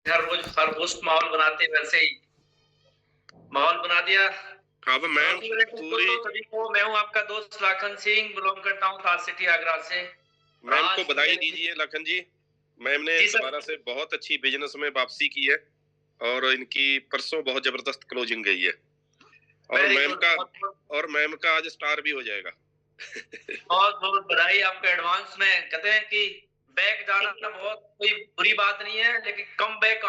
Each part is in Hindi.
हर रोज माहौल बनाते हैं, वैसे ही माहौल बना दिया। अब मैम पूरी दोस्तों सभी को, मैं हूँ आपका दोस्त लाखन सिंह, बिलोंग करता हूँ ताज सिटी आगरा से। और मैम को आज बधाई मेरे दीजिए लखन जी। मैम ने जी सर। दोबारा से बहुत अच्छी बिजनेस में वापसी की है और इनकी परसों बहुत जबरदस्त क्लोजिंग गई है। और वेरी मैम गुड, का बहुत बहुत और मैम का आज स्टार भी हो जाएगा। बहुत बहुत बधाई आपको एडवांस में। कहते हैं कि बैक जाना बहुत कोई बुरी बात नहीं है, लेकिन कम बैक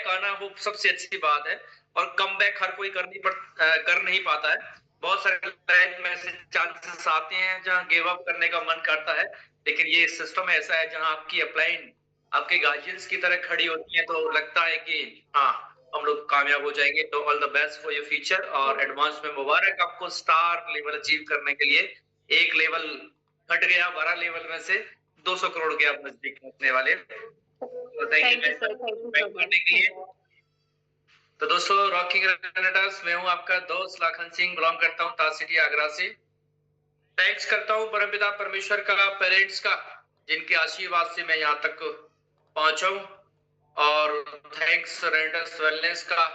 आना वो सबसे अच्छी बात है। और कम बैक हर कोई कर नहीं पाता है। बहुत सारे लाइफ में ऐसे चांसेस आते हैं जहां गिव अप करने का मन करता है, लेकिन ये सिस्टम ऐसा है जहां आपकी अपलाइन आपके गार्जियंस की तरह खड़ी होती है, तो लगता है कि हाँ, हम लोग कामयाब हो जाएंगे। तो all the best for your future, और एडवांस में मुबारक आपको स्टार लेवल अचीव करने के लिए। एक लेवल हट गया, 12 लेवल में से 200 करोड़ के आप नजदीक पहुंचने वाले। Thank you sir, thank you so करने के लिए। मच। तो दोस्तों, रॉकिंग रेनेटर्स, मैं हूं आपका दोस्त लाखन सिंह, बिलोंग करता हूं ताज सिटी आगरा से। थैंक्स करता हूं परमपिता परमेश्वर का, पेरेंट्स का, जिनके आशीर्वाद से मैं यहाँ तक पहुंचा हूं। और थैंक्स रेनेटर्स वेलनेस का,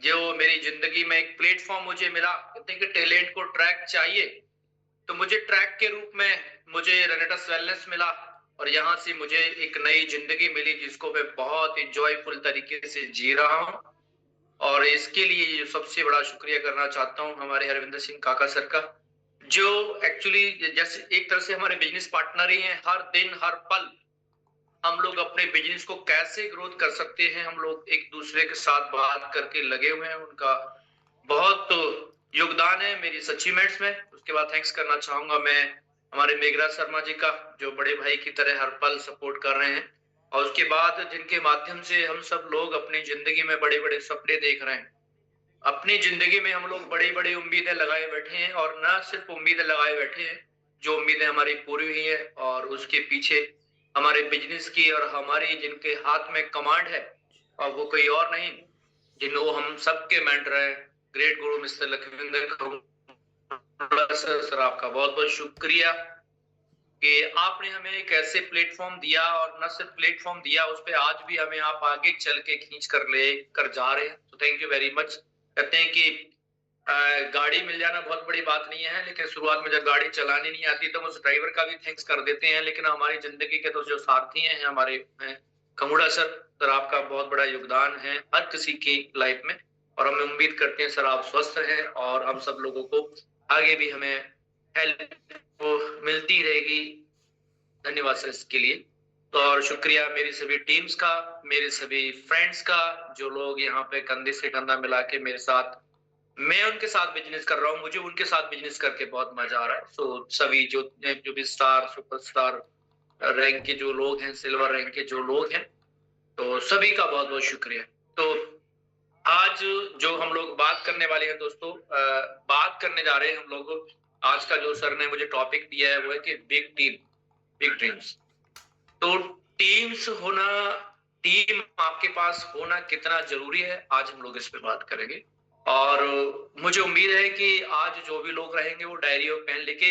जो मेरी जिंदगी में एक प्लेटफॉर्म मुझे मिला। कहते हैं कि टैलेंट को ट्रैक चाहिए, तो मुझे ट्रैक के रूप में मुझे रेनेटस वेलनेस मिला। और यहाँ से मुझे एक नई जिंदगी मिली, जिसको मैं बहुत इंजॉयफुल तरीके से जी रहा हूँ। और इसके लिए सबसे बड़ा शुक्रिया करना चाहता हूँ हमारे हरविंदर सिंह काका सर का, जो एक्चुअली जैसे एक तरह से हमारे बिजनेस पार्टनर ही हैं। हर दिन हर पल हम लोग अपने बिजनेस को कैसे ग्रोथ कर सकते हैं, हम लोग एक दूसरे के साथ बात करके लगे हुए हैं। उनका बहुत योगदान है मेरी अचीवमेंट्स में। उसके बाद थैंक्स करना चाहूंगा मैं हमारे मेघराज शर्मा जी का, जो बड़े भाई की तरह हर पल सपोर्ट कर रहे हैं। और उसके बाद जिनके माध्यम से हम सब लोग अपनी जिंदगी में बड़े बड़े सपने देख रहे हैं। अपनी जिंदगी में हम लोग बड़ी बड़ी उम्मीदें लगाए बैठे हैं, और न सिर्फ उम्मीदें लगाए बैठे हैं, जो उम्मीदें हमारी पूरी हुई है, और उसके पीछे हमारे बिजनेस की और हमारी जिनके हाथ में कमांड है, और वो कोई और नहीं, जिनको हम सबके मेंटर हैं, ग्रेट गुरु मिस्टर लखविंदर सर। आपका बहुत बहुत शुक्रिया कि आपने हमें एक ऐसे प्लेटफॉर्म दिया, और न सिर्फ प्लेटफॉर्म दिया, उस पर आज भी हमें आप आगे चल के खींच कर ले कर जा रहे हैं। तो थैंक यू वेरी मच। कहते हैं कि गाड़ी मिल जाना बहुत बड़ी बात नहीं है, लेकिन शुरुआत में जब गाड़ी चलानी नहीं आती तो उस ड्राइवर का भी थैंक्स कर देते हैं। लेकिन हमारी जिंदगी के तो जो सारथी हैं हमारे खंगुड़ा सर, आपका बहुत बड़ा योगदान है हर किसी की लाइफ में। और हम उम्मीद करते हैं सर आप स्वस्थ हैं, और हम सब लोगों को आगे भी हमें हेल्प मिलती रहेगी। धन्यवाद सर इसके लिए। तो और शुक्रिया मेरी सभी टीम्स का, मेरे सभी फ्रेंड्स का, जो लोग यहाँ पे कंधे से कंधा मिला के मेरे साथ, मैं उनके साथ बिजनेस कर रहा हूँ, मुझे उनके साथ बिजनेस करके बहुत मजा आ रहा है। सो सभी जो भी स्टार सुपरस्टार रैंक के जो लोग हैं, सिल्वर रैंक के जो लोग हैं, तो सभी का बहुत बहुत शुक्रिया। तो आज जो हम लोग बात करने वाले हैं दोस्तों, बात करने जा रहे हैं हम लोग। आज का जो सर ने मुझे टॉपिक दिया है वो है कि बिग टीम बिग ड्रीम्स। तो टीम्स होना, टीम आपके पास होना कितना जरूरी है, आज हम लोग इस पे बात करेंगे। और मुझे उम्मीद है कि आज जो भी लोग रहेंगे वो डायरी और पेन लेके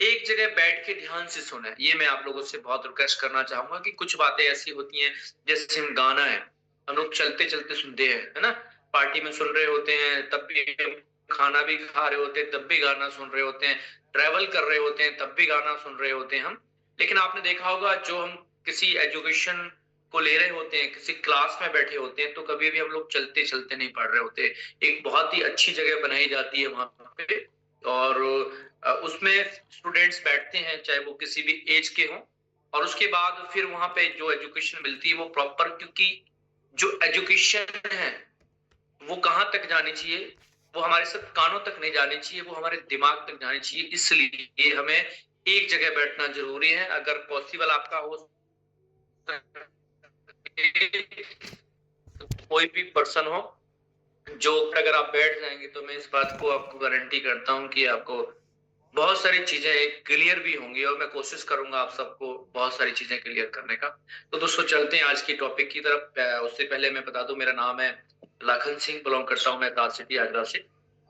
एक जगह बैठ के ध्यान से सुने। ये मैं आप लोगों से बहुत रिक्वेस्ट करना चाहूंगा कि कुछ बातें ऐसी होती हैं, जैसे हम गाना है, हम लोग चलते चलते सुनते हैं, है ना, पार्टी में सुन रहे होते हैं तब भी, खाना भी खा रहे होते हैं तब भी गाना सुन रहे होते हैं, ट्रैवल कर रहे होते हैं तब भी गाना सुन रहे होते हैं हम। लेकिन आपने देखा होगा, जो हम किसी एजुकेशन को ले रहे होते हैं, किसी क्लास में बैठे होते हैं, तो कभी भी हम लोग चलते चलते नहीं पढ़ रहे होते। एक बहुत ही अच्छी जगह बनाई जाती है वहां पे, और उसमें स्टूडेंट्स बैठते हैं, चाहे वो किसी भी एज के हों। और उसके बाद फिर वहां पे जो एजुकेशन मिलती है वो प्रॉपर, क्योंकि जो एजुकेशन है वो कहाँ तक जानी चाहिए, वो हमारे सिर्फ कानों तक नहीं जानी चाहिए, वो हमारे दिमाग तक जानी चाहिए। इसलिए हमें एक जगह बैठना जरूरी है। अगर पॉसिबल आपका हो, कोई भी पर्सन हो, जो अगर आप बैठ जाएंगे, तो मैं इस बात को आपको गारंटी करता हूं कि आपको बहुत सारी चीजें क्लियर भी होंगी, और मैं कोशिश करूंगा आप सबको बहुत सारी चीजें क्लियर करने का। तो दोस्तों, चलते हैं आज की टॉपिक की तरफ। उससे पहले मैं बता दूं, मेरा नाम है लाखन सिंह, बिलोंग करता हूं मैं ताज सिटी आगरा से।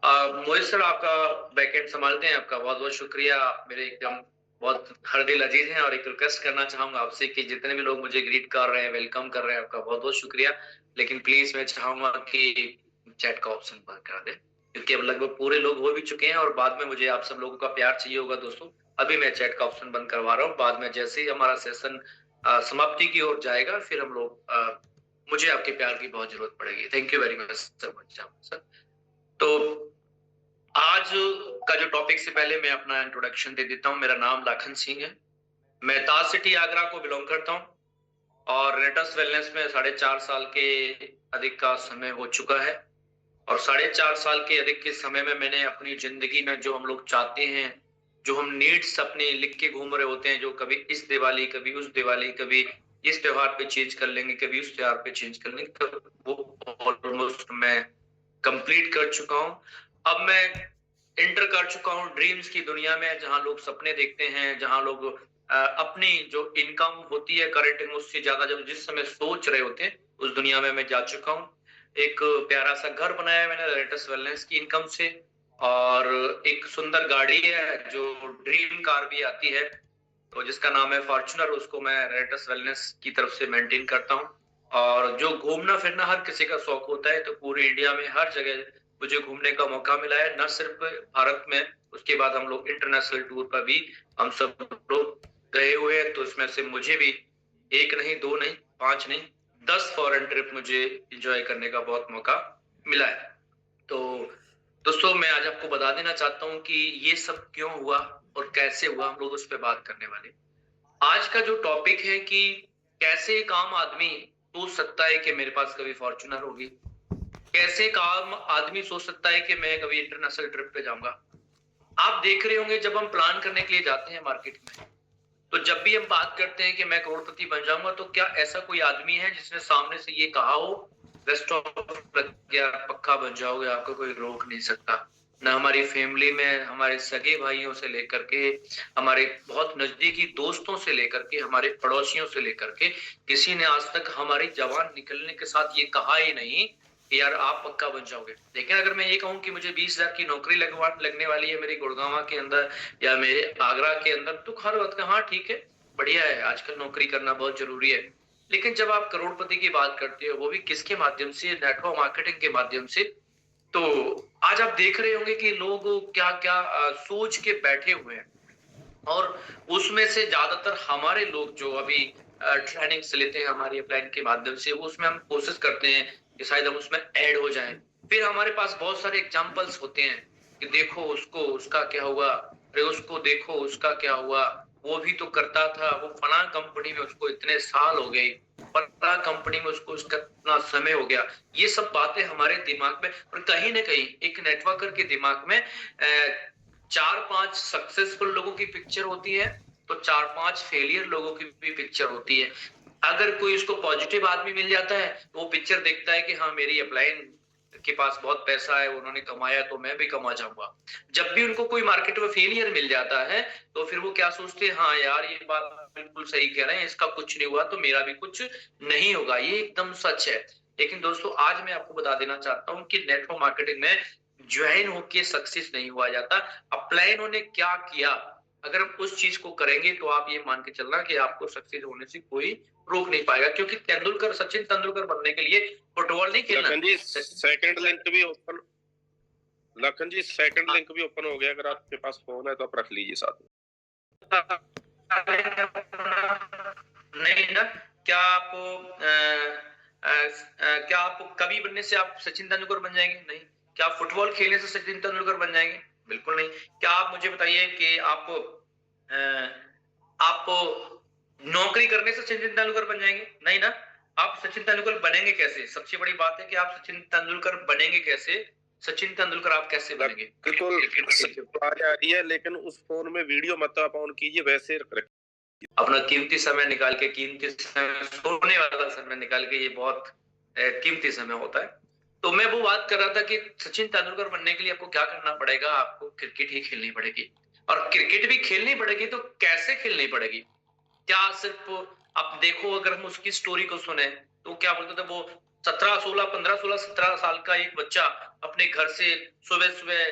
मोहित सर आपका बैकएंड संभालते हैं, आपका बहुत बहुत शुक्रिया। आप मेरे एकदम बहुत हरदिल अजीज हैं, और एक रिक्वेस्ट करना चाहूंगा आपसे कि जितने भी लोग मुझे ग्रीट कर रहे हैं, वेलकम कर रहे हैं, आपका बहुत बहुत शुक्रिया। लेकिन प्लीज मैं चाहूंगा कि चैट का ऑप्शन बंद करा दें, क्योंकि अब लगभग पूरे लोग हो भी चुके हैं और बाद में मुझे आप सब लोगों का प्यार चाहिए होगा दोस्तों। अभी मैं चैट का ऑप्शन बंद करवा रहा हूँ, बाद में जैसे ही हमारा सेशन समाप्ति की ओर जाएगा फिर हम लोग मुझे आपके प्यार की बहुत जरूरत पड़ेगी। Thank you very much sir. तो आज का जो टॉपिक से पहले मैं अपना इंट्रोडक्शन दे देता हूँ। मेरा नाम लाखन सिंह है, मैं ताज सिटी आगरा को बिलोंग करता हूँ और रेटस वेलनेस में 4.5 साल के अधिक का समय हो चुका है। और 4.5 साल के अधिक के समय में मैंने अपनी जिंदगी में जो हम लोग चाहते हैं, जो हम नीड्स अपने लिख के घूम रहे होते हैं, जो कभी इस दिवाली, कभी उस दिवाली, कभी इस त्योहार पे चेंज कर लेंगे, कभी उस त्योहार पे चेंज कर लेंगे, तो वो ऑलमोस्ट मैं कंप्लीट कर चुका हूँ। अब मैं एंटर कर चुका हूँ ड्रीम्स की दुनिया में, जहां लोग सपने देखते हैं, जहां लोग अपनी जो इनकम होती है करंट, उससे ज्यादा जब जिस समय सोच रहे होते हैं, उस दुनिया में मैं जा चुका हूँ। एक प्यारा सा घर बनाया है मैंने रेटस वेलनेस की इनकम से, और एक सुंदर गाड़ी है जो ड्रीम कार भी आती है, तो जिसका नाम है फॉर्च्यूनर, उसको मैं रेटस वेलनेस की तरफ से मेंटेन करता हूँ। और जो घूमना फिरना हर किसी का शौक होता है, तो पूरे इंडिया में हर जगह मुझे घूमने का मौका मिला है, न सिर्फ भारत में, उसके बाद हम लोग इंटरनेशनल टूर पर भी हम सब लोग गए हुए हैं। तो इसमें से मुझे भी 1 नहीं, 2 नहीं, 5 नहीं, 10 फॉरेन ट्रिप मुझे एंजॉय करने का बहुत मौका मिला है। तो दोस्तों, मैं आज आपको बता देना चाहता हूँ कि ये सब क्यों हुआ और कैसे हुआ, हम लोग उस पर बात करने वाले। आज का जो टॉपिक है कि कैसे एक आम आदमी सोच सकता है कि मेरे पास कभी फॉर्च्यूनर होगी, कैसे एक आम आदमी सोच सकता है कि मैं कभी इंटरनेशनल ट्रिप पे जाऊंगा। आप देख रहे होंगे जब हम प्लान करने के लिए जाते हैं मार्केट में, तो जब भी हम बात करते हैं कि मैं करोड़पति बन जाऊंगा, तो क्या ऐसा कोई आदमी है जिसने सामने से ये कहा हो बेस्ट ऑफ पक्का बन जाओगे, आपको कोई रोक नहीं सकता। ना हमारी फैमिली में हमारे सगे भाइयों से लेकर के, हमारे बहुत नजदीकी दोस्तों से लेकर के, हमारे पड़ोसियों से लेकर के, किसी ने आज तक हमारी जवान निकलने के साथ ये कहा ही नहीं कि यार आप पक्का बन जाओगे। लेकिन अगर मैं ये कहूँ कि मुझे 20,000 की नौकरी लगने वाली है मेरी गुड़गांव के अंदर या मेरे आगरा के अंदर, तो हर वक्त हाँ ठीक है, बढ़िया है, आजकल नौकरी करना बहुत जरूरी है। लेकिन जब आप करोड़पति की बात करते हो, वो भी किसके माध्यम से, नेटवर्क मार्केटिंग के माध्यम से, तो आज आप देख रहे होंगे कि लोग क्या क्या सोच के बैठे हुए हैं। और उसमें से ज्यादातर हमारे लोग जो अभी ट्रेनिंग से लेते हैं हमारी अपलाइन के माध्यम से, उसमें हम कोशिश करते हैं कि शायद हम उसमें ऐड हो जाएं। फिर हमारे पास बहुत सारे एग्जांपल्स होते हैं कि देखो उसको, उसका क्या हुआ, अरे उसको देखो उसका क्या हुआ, वो भी तो करता था, वो फला कंपनी में उसको इतने साल हो गए, फला कंपनी में उसको उसका इतना समय हो गया। ये सब बातें हमारे दिमाग में, और कहीं ना कहीं एक नेटवर्कर के दिमाग में 4-5 सक्सेसफुल लोगों की पिक्चर होती है, तो 4-5 फेलियर लोगों की भी पिक्चर होती है। अगर कोई उसको पॉजिटिव आदमी मिल जाता है तो वो पिक्चर देखता है कि हाँ मेरी अपलाइन के पास बहुत पैसा है, उन्होंने कमाया तो मैं भी कमा जाऊंगा। जब भी उनको कोई मार्केट में फेलियर मिल जाता है, तो फिर वो क्या सोचते हैं, हाँ यार ये बात बिल्कुल सही कह रहे हैं, इसका कुछ नहीं हुआ तो मेरा भी कुछ नहीं होगा। ये एकदम सच है। लेकिन दोस्तों, आज मैं आपको बता देना चाहता हूँ कि नेटवर्क मार्केटिंग में ज्वाइन होके सक्सेस नहीं हुआ जाता। अपलाइन ने क्या किया, अगर हम उस चीज को करेंगे तो आप ये मान के चलना कि आपको सक्सेस होने से कोई रोक नहीं पाएगा। क्योंकि तेंदुलकर, सचिन तेंदुलकर बनने के लिए फुटबॉल नहीं खेलना। लखन जी सेकंड लिंक भी ओपन, लखन जी सेकंड लिंक भी ओपन हो गया, अगर आपके पास फोन है तो आप रख लीजिए साथ में। नहीं ना, क्या आप कभी बनने से आप सचिन तेंदुलकर बन जाएंगे? नहीं। क्या आप फुटबॉल खेलने से सचिन तेंदुलकर बन जाएंगे? बिल्कुल नहीं। क्या आप मुझे बताइए कि आप नौकरी करने से सचिन तेंदुलकर बन जाएंगे? नहीं ना। आप सचिन तेंदुलकर बनेंगे कैसे? सबसे बड़ी बात है कि आप सचिन तेंदुलकर बनेंगे कैसे? सचिन तेंदुलकर आप कैसे बनेंगे? बिल्कुल आ रही है, लेकिन उस फोन में वीडियो मत आप ऑन कीजिए, वैसे रखिए। अपना कीमती समय निकाल के, कीमती समय, सोने वाला समय निकाल के, ये बहुत कीमती समय होता है। तो मैं वो बात कर रहा था कि सचिन तेंदुलकर बनने के लिए आपको क्या करना पड़ेगा, आपको क्रिकेट ही खेलनी पड़ेगी। और क्रिकेट भी खेलनी पड़ेगी तो कैसे खेलनी पड़ेगी? क्या सिर्फ आप देखो, अगर हम उसकी स्टोरी को सुने तो क्या बोलते थे वो, 17, 16, 15, 16, 17 साल का एक बच्चा अपने घर से सुबह सुबह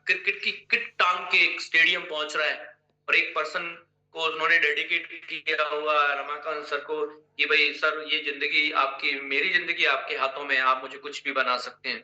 क्रिकेट की किट टांग के एक स्टेडियम पहुंच रहा है। और एक पर्सन को उन्होंने डेडिकेट किया हुआ रमाकांत सर को कि भाई सर ये जिंदगी आपकी, मेरी जिंदगी आपके हाथों में है, आप मुझे कुछ भी बना सकते हैं।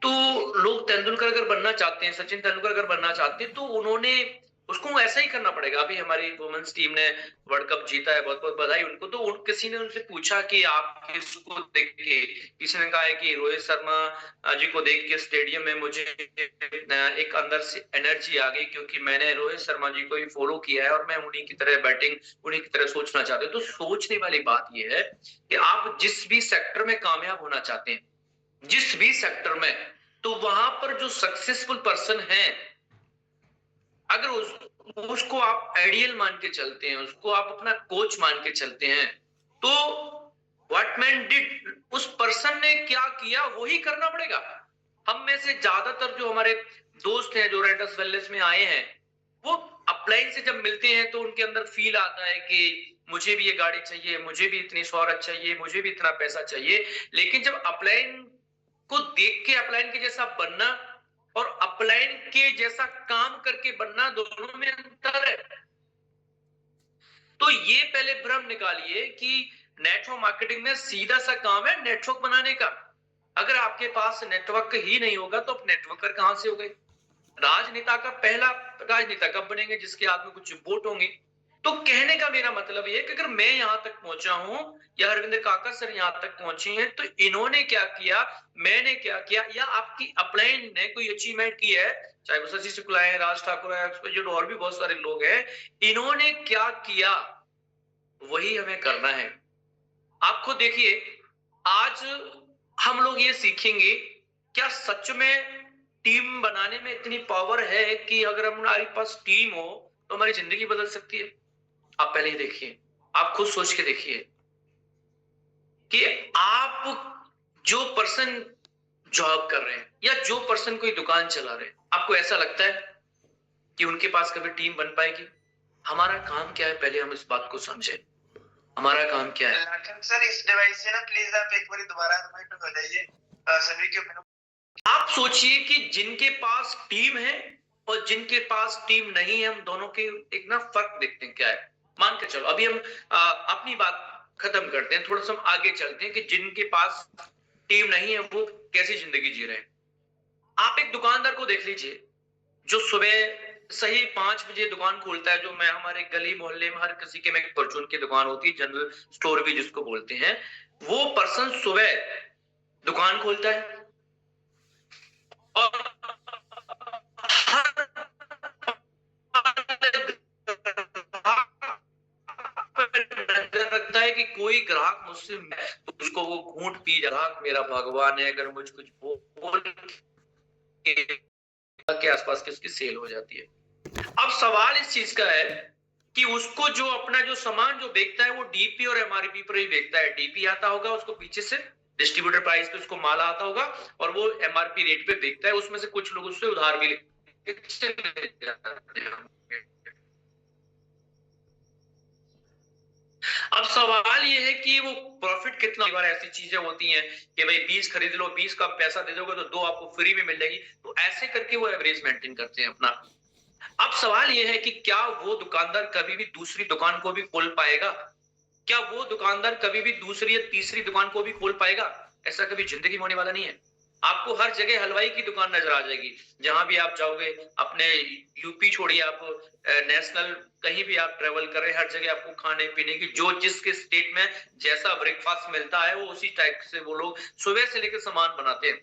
तो लोग तेंदुलकर अगर बनना चाहते हैं, सचिन तेंदुलकर अगर बनना चाहते हैं, तो उन्होंने उसको ऐसा ही करना पड़ेगा। अभी हमारी वुमेन्स टीम ने वर्ल्ड कप जीता है, बहुत बहुत बधाई उनको। तो किसी ने उनसे पूछा कि आप किसको देख के, किसी ने कहा है कि रोहित शर्मा जी को देख के स्टेडियम में मुझे एक अंदर से एनर्जी आ गई, क्योंकि मैंने रोहित शर्मा जी को ही फॉलो किया है और मैं उन्हीं की तरह बैटिंग, उन्हीं की तरह सोचना चाहते हैं। तो सोचने वाली बात यह है कि आप जिस भी सेक्टर में कामयाब होना चाहते हैं, जिस भी सेक्टर में, तो वहां पर जो सक्सेसफुल पर्सन है, अगर उसको आप आइडियल मान के चलते हैं, उसको आप अपना कोच मान के चलते हैं, तो व्हाट मैन डिड, उस पर्सन ने क्या किया वही करना पड़ेगा। हम में से ज्यादातर जो हमारे दोस्त हैं जो रेडर्स वेलनेस में आए हैं, वो अपलाइन से जब मिलते हैं तो उनके अंदर फील आता है कि मुझे भी ये गाड़ी चाहिए, मुझे भी इतनी शोहरत चाहिए, मुझे भी इतना पैसा चाहिए। लेकिन जब अपलाइन को देख के अपलाइन के जैसा बनना और अपलाइन के जैसा काम करके बनना, दोनों में अंतर है। तो ये पहले भ्रम निकालिए कि नेटवर्क मार्केटिंग में सीधा सा काम है नेटवर्क बनाने का। अगर आपके पास नेटवर्क ही नहीं होगा तो आप नेटवर्कर कहां से हो गए? राजनेता का पहला राजनेता कब बनेंगे? जिसके हाथ में कुछ वोट होंगे। तो कहने का मेरा मतलब ये है कि अगर मैं यहां तक पहुंचा हूं या हरविंदर काकर सर यहां तक पहुंचे हैं, तो इन्होंने क्या किया, मैंने क्या किया, या आपकी अपलाइन ने कोई अचीवमेंट की है, चाहे वो शशि शुक्ला है, राज ठाकुर है, जो और भी बहुत सारे लोग हैं, इन्होंने क्या किया वही हमें करना है। आप खुद देखिए, आज हम लोग ये सीखेंगे, क्या सच में टीम बनाने में इतनी पावर है कि अगर हमारे पास टीम हो तो हमारी जिंदगी बदल सकती है? आप पहले ही देखिए, आप खुद सोच के देखिए कि आप जो पर्सन जॉब कर रहे हैं या जो पर्सन कोई दुकान चला रहे हैं, आपको ऐसा लगता है कि उनके पास कभी टीम बन पाएगी? हमारा काम क्या है, पहले हम इस बात को समझें। हमारा काम क्या है? सर इस डिवाइस से ना प्लीज आप एक बार दोबारा रिमाइंड हो जाइए सभी के। आप सोचिए कि जिनके पास टीम है और जिनके पास टीम नहीं है, हम दोनों के एक ना फर्क देखते हैं क्या है। मान के चलो, अभी हम अपनी बात खत्म करते हैं, थोड़ा सा हम आगे चलते हैं कि जिनके पास टीम नहीं है वो कैसी जिंदगी जी रहे हैं। आप एक दुकानदार को देख लीजिए जो सुबह सही 5 बजे दुकान खोलता है, जो मैं हमारे गली मोहल्ले में हर किसी के में परचून की दुकान होती है, जनरल स्टोर भी जिसको बोलते हैं। वो पर्सन सुबह दुकान खोलता है और नजर रखता है कि कोई ग्राहक मुझसे, तो उसको वो घूंट पी, ग्राहक मेरा भगवान है, अगर मुझ कुछ बोल के आसपास किसकी सेल हो जाती है। अब सवाल इस चीज का है कि उसको जो अपना जो सामान जो बेचता है वो डीपी और एमआरपी पर ही बेचता है। डीपी आता होगा उसको पीछे से, डिस्ट्रीब्यूटर प्राइस पे उसको माल आता होगा और वो एमआरपी रेट पे बेचता है। उसमें से कुछ लोग उससे उधार भी लेते हैं। अब सवाल ये है कि वो प्रॉफिट कितना। बार ऐसी चीजें होती हैं कि भाई 20 खरीद लो, 20 का पैसा दे दोगे तो 2 आपको फ्री में मिल जाएगी। तो ऐसे करके वो एवरेज मेंटेन करते हैं अपना। अब सवाल ये है कि क्या वो दुकानदार कभी भी दूसरी दुकान को भी खोल पाएगा? क्या वो दुकानदार कभी भी दूसरी या तीसरी दुकान को भी खोल पाएगा? ऐसा कभी जिंदगी में होने वाला नहीं है। आपको हर जगह हलवाई की दुकान नजर आ जाएगी। जहां भी आप जाओगे, अपने यूपी छोड़िए, आप नेशनल कहीं भी आप ट्रेवल कर रहे हैं, हर जगह आपको खाने पीने की जो जिसके स्टेट में जैसा ब्रेकफास्ट मिलता है वो उसी टाइप से वो लोग सुबह से लेकर सामान बनाते हैं।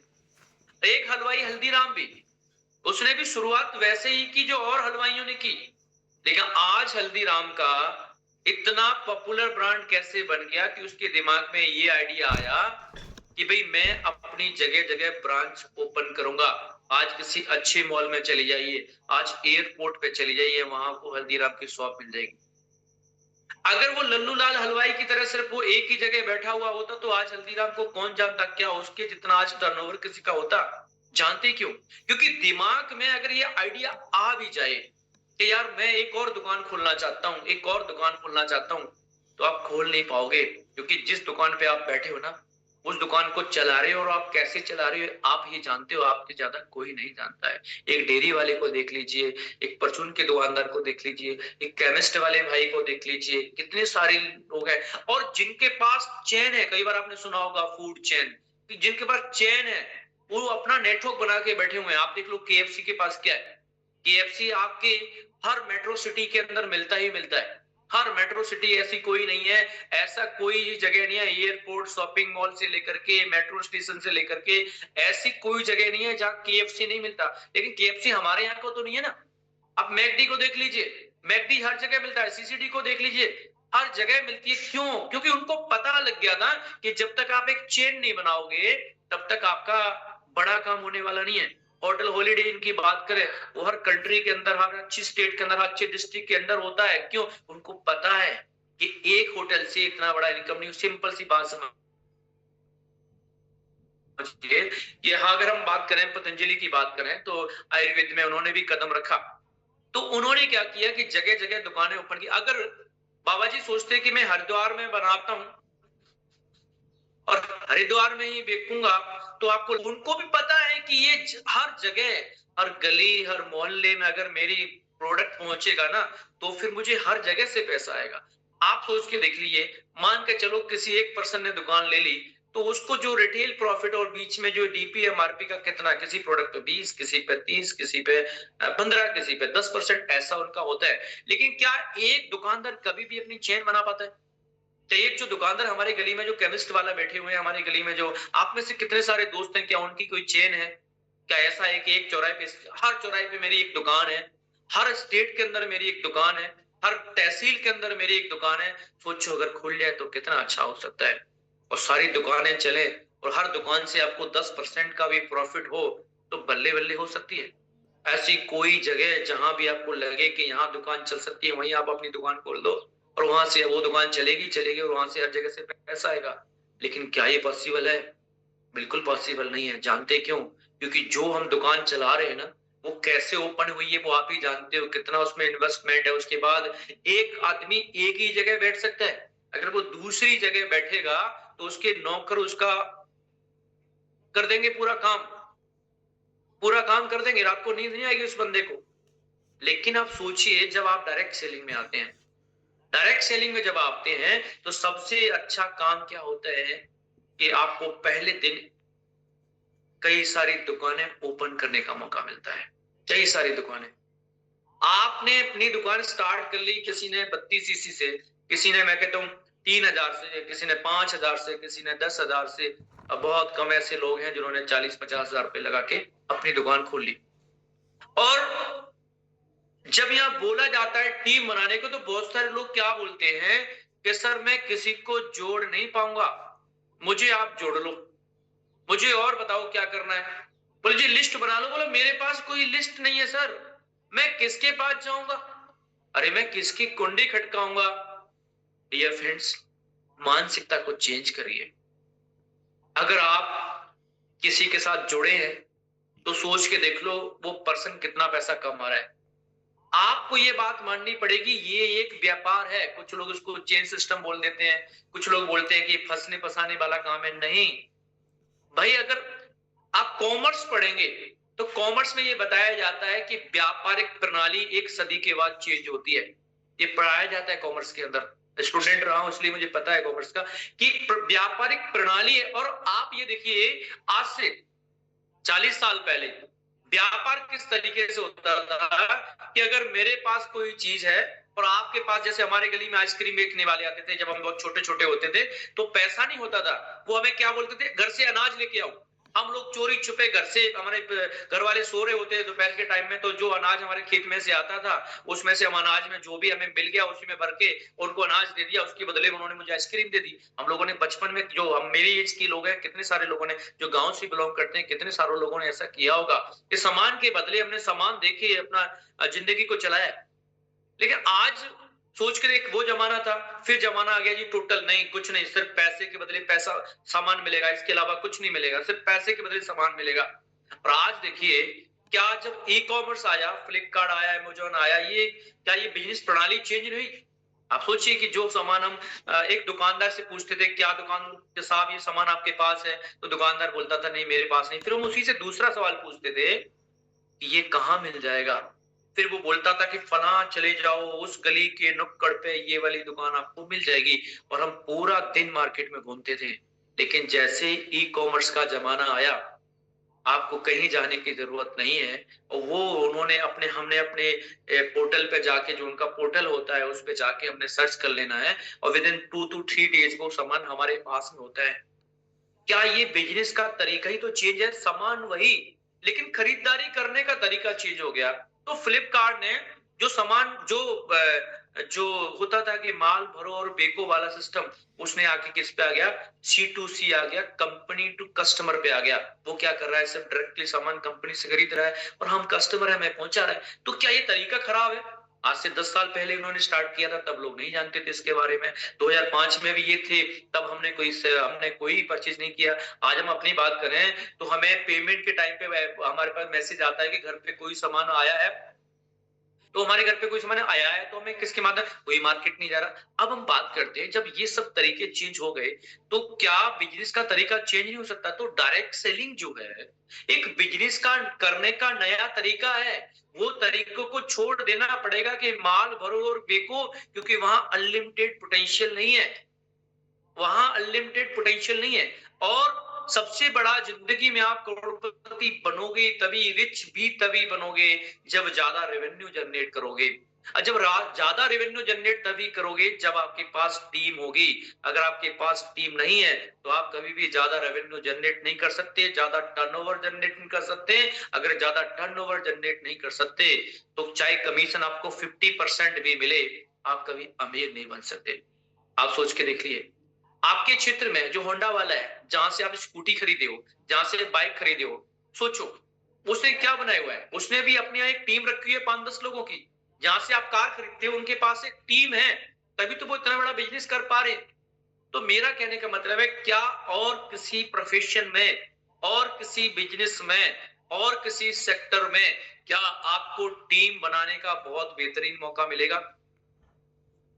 एक हलवाई हल्दीराम भी, उसने भी शुरुआत वैसे ही की जो और हलवाइयों ने की। लेकिन आज हल्दीराम का इतना पॉपुलर ब्रांड कैसे बन गया कि उसके दिमाग में ये आइडिया आया कि भाई मैं अपनी जगह जगह ब्रांच ओपन करूंगा। आज किसी अच्छे मॉल में चली जाइए, आज एयरपोर्ट पे चली जाइए, वहां को हल्दीराम की शॉप मिल जाएगी। अगर वो लल्लू लाल हलवाई की तरह सिर्फ वो एक ही जगह बैठा हुआ होता तो आज हल्दीराम को कौन जानता, क्या उसके जितना आज टर्नओवर किसी का होता। जानते क्यों? क्योंकि दिमाग में अगर ये आइडिया आ भी जाए कि यार मैं एक और दुकान खोलना चाहता हूं, एक और दुकान खोलना चाहता हूं, तो आप खोल नहीं पाओगे। क्योंकि जिस दुकान पे आप बैठे हो ना, उस दुकान को चला रहे हो और आप कैसे चला रहे हो आप ही जानते हो, आपसे ज्यादा कोई नहीं जानता है। एक डेयरी वाले को देख लीजिए, एक परचून के दुकानदार को देख लीजिए, एक केमिस्ट वाले भाई को देख लीजिए, कितने सारे लोग हैं और जिनके पास चेन है। कई बार आपने सुना होगा फूड चेन, जिनके पास चेन है वो अपना नेटवर्क बना के बैठे हुए हैं। आप देख लो केएफसी के पास क्या है, केएफसी आपके हर मेट्रो सिटी के अंदर मिलता ही मिलता है। हर मेट्रो सिटी ऐसी कोई नहीं है, ऐसा कोई जगह नहीं है, एयरपोर्ट, शॉपिंग मॉल से लेकर के मेट्रो स्टेशन से लेकर के ऐसी कोई जगह नहीं है जहां केएफसी नहीं मिलता। लेकिन केएफसी हमारे यहाँ को तो नहीं है ना। आप मैकडी को देख लीजिए, मैकडी हर जगह मिलता है, सीसीडी को देख लीजिए, हर जगह मिलती है। क्यों? क्योंकि उनको पता लग गया था कि जब तक आप एक चेन नहीं बनाओगे तब तक आपका बड़ा काम होने वाला नहीं है। होटल हॉलीडे इन की बात करें, वो हर कंट्री के अंदर, हर अच्छी स्टेट के अंदर, हर अच्छे डिस्ट्रिक्ट के अंदर होता है। क्यों? उनको पता है कि एक होटल से इतना बड़ा इनकम नहीं। सिंपल सी बात समझिए कि अगर हम बात करें पतंजलि की बात करें तो आयुर्वेद में उन्होंने भी कदम रखा। तो उन्होंने क्या किया कि जगह जगह दुकानें ओपन की। अगर बाबा जी सोचते कि मैं हरिद्वार में बनाता हूं और हरिद्वार में ही बेचूंगा, तो आपको, उनको भी पता है कि ये हर जगह, हर गली, हर मोहल्ले में अगर मेरी प्रोडक्ट पहुंचेगा ना तो फिर मुझे हर जगह से पैसा आएगा। आप सोच के देख लीजिए, मान के चलो किसी एक पर्सन ने दुकान ले ली तो उसको जो रिटेल प्रॉफिट और बीच में जो डीपी एमआरपी का कितना, किसी प्रोडक्ट पे 20, किसी पे 30, किसी पे 15, किसी पे 10% ऐसा उनका होता है। लेकिन क्या एक दुकानदार कभी भी अपनी चेन बना पाता है? एक जो दुकानदार हमारी गली में, जो केमिस्ट वाला बैठे हुए हैं हमारी गली में, जो आप में से कितने सारे दोस्त हैं, क्या उनकी कोई चेन है? क्या ऐसा है कि एक चौराहे पे, हर चौराहे पे मेरी एक दुकान है, हर स्टेट के अंदर मेरी एक दुकान है, हर तहसील के अंदर मेरी एक दुकान है? सोचो अगर खुल जाए तो कितना अच्छा हो सकता है। और सारी दुकानें चले और हर दुकान से आपको 10% का भी प्रॉफिट हो तो बल्ले बल्ले हो सकती है। ऐसी कोई जगह जहां भी आपको लगे कि यहाँ दुकान चल सकती है, वहीं आप अपनी दुकान खोल दो और वहां से वो दुकान चलेगी चलेगी और वहां से हर जगह से पैसा आएगा। लेकिन क्या ये पॉसिबल है? बिल्कुल पॉसिबल नहीं है। जानते क्यों? क्योंकि जो हम दुकान चला रहे हैं ना, वो कैसे ओपन हुई है वो आप ही जानते हो, कितना उसमें इन्वेस्टमेंट है। उसके बाद एक आदमी एक ही जगह बैठ सकता है, अगर वो दूसरी जगह बैठेगा तो उसके नौकर उसका कर देंगे पूरा काम, पूरा काम कर देंगे, रात को नींद नहीं आएगी उस बंदे को। लेकिन आप सोचिए, जब आप डायरेक्ट सेलिंग में आते हैं, डायरेक्ट सेलिंग में जब आते हैं तो सबसे अच्छा काम क्या होता है कि आपको पहले दिन कई सारी दुकानें ओपन करने का मौका मिलता है। कई सारी दुकानें आपने अपनी दुकान स्टार्ट कर ली, किसी ने 32 सीसी से, किसी ने, मैं कहता हूं 3000 से, किसी ने 5000 से, किसी ने 10,000 से। अब बहुत कम ऐसे लोग हैं जिन्होंने 40-50 हजार रुपए लगा के अपनी दुकान खोल ली। और जब यहाँ बोला जाता है टीम बनाने को तो बहुत सारे लोग क्या बोलते हैं कि सर मैं किसी को जोड़ नहीं पाऊंगा, मुझे आप जोड़ लो, मुझे और बताओ क्या करना है। बोले जी लिस्ट बना लो। बोले मेरे पास कोई लिस्ट नहीं है सर, मैं किसके पास जाऊंगा? अरे मैं किसकी कुंडी खटकाऊंगा? डियर फ्रेंड्स, मानसिकता को चेंज करिए। अगर आप किसी के साथ जुड़े हैं तो सोच के देख लो वो पर्सन कितना पैसा कमा रहा है। आपको ये बात माननी पड़ेगी, ये एक व्यापार है। कुछ लोग उसको चेन सिस्टम बोल देते हैं, कुछ लोग बोलते हैं कि फंसने फंसाने वाला काम है। नहीं भाई, अगर आप कॉमर्स पढ़ेंगे तो कॉमर्स में ये बताया जाता है कि व्यापारिक प्रणाली एक सदी के बाद चेंज होती है। ये पढ़ाया जाता है कॉमर्स के अंदर, स्टूडेंट रहा हूं इसलिए मुझे पता है कॉमर्स का कि व्यापारिक प्रणाली है। और आप ये देखिए, आज से 40 साल पहले व्यापार किस तरीके से होता था कि अगर मेरे पास कोई चीज है और आपके पास, जैसे हमारे गली में आइसक्रीम बेचने वाले आते थे जब हम बहुत छोटे छोटे होते थे, तो पैसा नहीं होता था, वो हमें क्या बोलते थे, घर से अनाज लेके आओ। हम लोग चोरी छुपे घर से, हमारे घर वाले सो रहे होते दोपहर के टाइम में, तो जो अनाज हमारे खेत में से आता था उसमें से हम अनाज में जो भी हमें मिल गया उसी में भर के उनको अनाज दे दिया, उसके बदले में उन्होंने मुझे आइसक्रीम दे दी। हम लोगों ने बचपन में, जो हम मेरी एज के लोग हैं, कितने सारे लोगों ने जो गांव से बिलोंग करते हैं, कितने सारे लोगों ने ऐसा किया होगा कि सामान के बदले हमने सामान देके अपना जिंदगी को चलाया। लेकिन आज सोच कर, एक वो जमाना था, फिर जमाना आ गया जी टोटल नहीं, कुछ नहीं, सिर्फ पैसे के बदले पैसा सामान मिलेगा, इसके अलावा कुछ नहीं मिलेगा, सिर्फ पैसे के बदले सामान मिलेगा। और आज देखिए, क्या जब ई कॉमर्स आया, फ्लिपकार्ट आया, अमेजोन आया, ये क्या ये बिजनेस प्रणाली चेंज नहीं हुई? आप सोचिए कि जो सामान हम एक दुकानदार से पूछते थे, क्या दुकान साहब ये सामान आपके पास है, तो दुकानदार बोलता था नहीं मेरे पास नहीं। फिर हम उसी से दूसरा सवाल पूछते थे कि ये कहाँ मिल जाएगा, फिर वो बोलता था कि फला चले जाओ उस गली के नुक्कड़ पे ये वाली दुकान आपको मिल जाएगी, और हम पूरा दिन मार्केट में घूमते थे। लेकिन जैसे ई कॉमर्स का जमाना आया, आपको कहीं जाने की जरूरत नहीं है, और वो हमने अपने पोर्टल पे जाके, जो उनका पोर्टल होता है उस पे जाके हमने सर्च कर लेना है, और विद इन 2 to 3 डेज वो सामान हमारे पास में होता है। क्या ये बिजनेस का तरीका ही तो चेंज है? सामान वही, लेकिन खरीदारी करने का तरीका चेंज हो गया। तो फ्लिपकार्ट ने जो सामान जो होता था कि माल भरो और बेको वाला सिस्टम, उसने आके किस पे आ गया? C2C आ गया, कंपनी टू कस्टमर पे आ गया। वो क्या कर रहा है? सिर्फ डायरेक्टली सामान कंपनी से खरीद रहा है और हम कस्टमर है, हमें पहुंचा रहा है। तो क्या ये तरीका खराब है? आज से 10 साल पहले इन्होंने स्टार्ट किया था, तब लोग नहीं जानते थे इसके बारे में। 2005 में भी ये थे, तब हमने कोई परचेज नहीं किया। आज हम अपनी बात करें तो हमें पेमेंट के टाइम पे हमारे पास मैसेज आता है कि घर पे कोई सामान आया है, तो हमारे घर पे कोई सामान आया है तो हमें किसके माध्यम, कोई मार्केट नहीं जा रहा। अब हम बात करते हैं, जब ये सब तरीके चेंज हो गए तो क्या बिजनेस का तरीका चेंज नहीं हो सकता? तो डायरेक्ट सेलिंग जो है एक बिजनेस का करने का नया तरीका है। वो तरीकों को छोड़ देना पड़ेगा कि माल भरो और बेको, क्योंकि वहां अनलिमिटेड पोटेंशियल नहीं है, वहां अनलिमिटेड पोटेंशियल नहीं है। और सबसे बड़ा, जिंदगी में आप करोड़पति बनोगे तभी, रिच भी तभी बनोगे जब ज्यादा रेवेन्यू जनरेट करोगे। और जब ज्यादा रेवेन्यू जनरेट तभी करोगे जब आपके पास टीम होगी। अगर आपके पास टीम नहीं है तो आप कभी भी ज्यादा रेवेन्यू जनरेट नहीं कर सकते, ज्यादा टर्नओवर जनरेट नहीं कर सकते। अगर ज्यादा टर्नओवर जनरेट नहीं कर सकते तो चाहे कमीशन आपको 50% भी मिले, आप कभी अमीर नहीं बन सकते। आप सोच के देखिए, आपके क्षेत्र में जो होंडा वाला है, जहां से आप स्कूटी खरीदे हो, जहां से बाइक खरीदे हो, सोचो उसने क्या बनाया हुआ है। उसने भी अपनी यहाँ एक टीम रखी है 5-10 लोगों की। जहां से आप कार खरीदते हो उनके पास एक टीम है, तभी तो वो इतना बड़ा बिजनेस कर पा रहे। तो मेरा कहने का मतलब है, क्या और किसी प्रोफेशन में और किसी बिजनेस में और किसी सेक्टर में क्या आपको टीम बनाने का बहुत बेहतरीन मौका मिलेगा?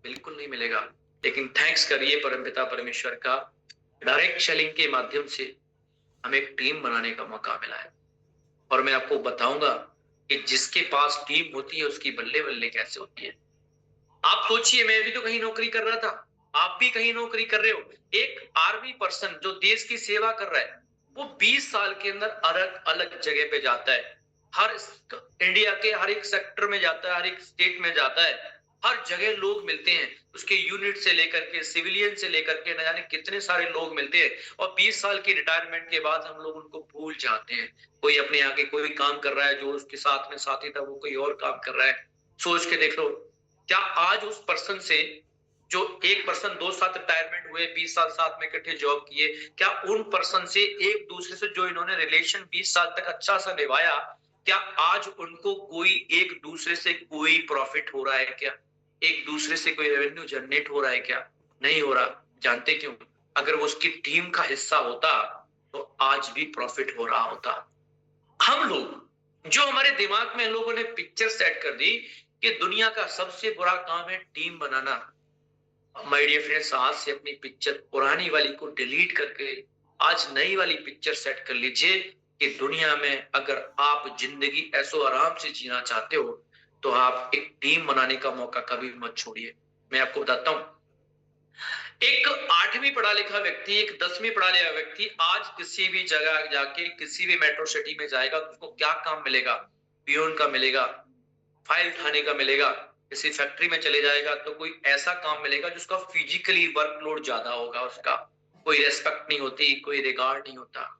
बिल्कुल नहीं मिलेगा। लेकिन थैंक्स करिए परमपिता परमेश्वर का, डायरेक्ट सेलिंग के माध्यम से हमें एक टीम बनाने का मौका मिला है। और मैं आपको बताऊंगा कि जिसके पास टीम होती है उसकी बल्ले बल्ले कैसे होती है। आप सोचिए, मैं भी तो कहीं नौकरी कर रहा था, आप भी कहीं नौकरी कर रहे हो। एक आर्मी पर्सन जो देश की सेवा कर रहा है, वो 20 साल के अंदर अलग अलग जगह पे जाता है, हर इंडिया के हर एक सेक्टर में जाता है, हर एक स्टेट में जाता है। हर जगह लोग मिलते हैं, उसके यूनिट से लेकर के सिविलियन से लेकर के न जाने कितने सारे लोग मिलते हैं। और 20 साल की रिटायरमेंट के बाद हम लोग उनको भूल जाते हैं। कोई अपने आगे कोई काम कर रहा है, जो उसके साथ में साथी था वो कोई और काम कर रहा है। सोच के देख लो, क्या आज उस पर्सन से, जो एक पर्सन 2 साल रिटायरमेंट हुए, 20 साल साथ में इकट्ठे जॉब किए, क्या उन पर्सन से एक दूसरे से जो इन्होंने रिलेशन 20 साल तक अच्छा सा निभाया, क्या आज उनको कोई एक दूसरे से कोई प्रॉफिट हो रहा है? क्या एक दूसरे से कोई रेवेन्यू जनरेट हो रहा है? क्या नहीं हो रहा। जानते क्यों? अगर वो उसकी टीम का हिस्सा होता तो आज भी प्रॉफिट हो रहा होता। हम लोग, जो हमारे दिमाग में लोगों ने पिक्चर सेट कर दी कि दुनिया का सबसे बुरा काम है टीम बनाना। माय डियर फ्रेंड्स, आज से अपनी पिक्चर पुरानी वाली को डिलीट करके आज नई वाली पिक्चर सेट कर लीजिए कि दुनिया में अगर आप जिंदगी ऐसो आराम से जीना चाहते हो तो आप एक टीम बनाने का मौका कभी मत छोड़िए। मैं आपको बताता हूं, एक 8वीं पढ़ा लिखा व्यक्ति, एक 10वीं पढ़ा लिखा व्यक्ति आज किसी भी जगह जाके किसी भी मेट्रो सिटी में जाएगा तो उसको क्या काम मिलेगा? पियून का मिलेगा, फाइल उठाने का मिलेगा। किसी फैक्ट्री में चले जाएगा तो कोई ऐसा काम मिलेगा जिसका फिजिकली वर्कलोड ज्यादा होगा, उसका कोई रेस्पेक्ट नहीं होती, कोई रिगार्ड नहीं होता।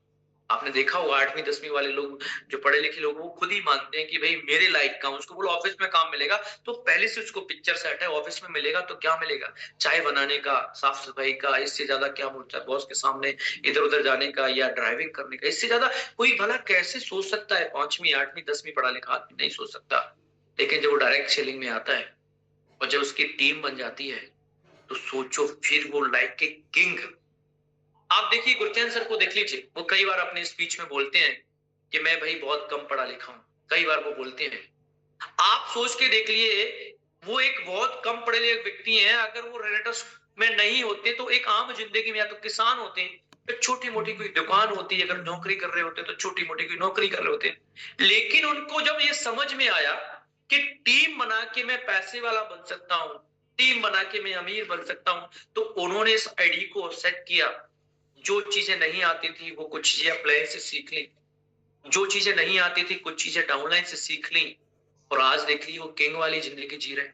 आपने देखा होगा 8वीं 10वीं वाले लोग, जो पढ़े लिखे लोग, वो खुद ही मानते हैं कि भाई मेरे लायक काम, उसको बोलो ऑफिस में काम मिलेगा तो पहले से उसको पिक्चर सेट है, ऑफिस में मिलेगा तो क्या मिलेगा? चाय बनाने का, साफ सफाई का, इससे ज्यादा क्या मिलता है? बॉस के सामने इधर उधर जाने का या ड्राइविंग करने का, इससे ज्यादा कोई भला कैसे सोच सकता है? 5वीं 8वीं 10वीं पढ़ा लिखा आदमी नहीं सोच सकता। लेकिन जब वो डायरेक्ट सेलिंग में आता है और जब उसकी टीम बन जाती है तो सोचो, फिर वो लाइक के किंग। आप देखिए गुरचैन सर को देख लीजिए, वो कई बार अपने स्पीच में बोलते हैं कि मैं भाई बहुत कम पढ़ा लिखा हूं, कई बार वो बोलते हैं। आप सोच के देख लिए, वो एक बहुत कम पढ़े लिखे व्यक्ति हैं, अगर वो रेनेटस में नहीं होते तो एक आम जिंदगी में या तो किसान होते हैं, तो छोटी मोटी कोई दुकान होती, अगर नौकरी कर रहे होते तो छोटी मोटी कोई नौकरी कर रहे होते। लेकिन उनको जब ये समझ में आया कि टीम बना के मैं पैसे वाला बन सकता हूँ, टीम बना के मैं अमीर बन सकता हूँ, तो उन्होंने इस आईडी को सेट किया। जो चीजें नहीं आती थी वो कुछ चीजें अपलाइन से सीख ली, जो चीजें नहीं आती थी कुछ चीजें डाउनलाइन से सीख ली, और आज देख ली वो किंग वाली जिंदगी जी रहे।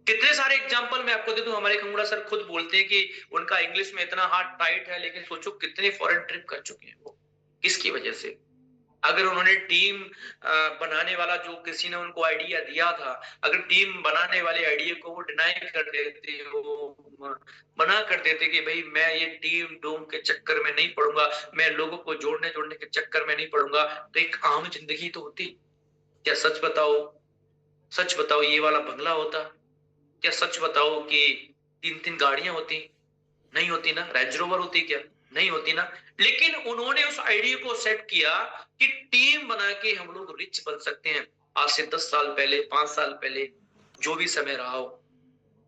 कितने सारे एग्जांपल मैं आपको दे दूं, हमारे खंगुड़ा सर खुद बोलते हैं कि उनका इंग्लिश में इतना हार्ड टाइट है, लेकिन सोचो कितने फॉरेन ट्रिप कर चुके हैं वो, किसकी वजह से? अगर उन्होंने टीम बनाने वाला जो किसी ने उनको आइडिया दिया था, अगर टीम बनाने वाले आइडिया को वो डिनाई कर देते, वो मना कर देते कि भाई मैं ये टीम डूम के चक्कर में नहीं पड़ूंगा, मैं लोगों को जोड़ने के चक्कर में नहीं पड़ूंगा, तो एक आम जिंदगी तो होती। क्या सच बताओ ये वाला बंगला होता? क्या सच बताओ कि 3-3 गाड़ियां होती? नहीं होती ना। रेंज रोवर होती क्या? नहीं होती ना। लेकिन उन्होंने उस आइडिया को सेट किया कि टीम बना के हम लोग रिच बन सकते हैं। आज से 10 साल पहले, 5 साल पहले, जो भी समय रहा हो,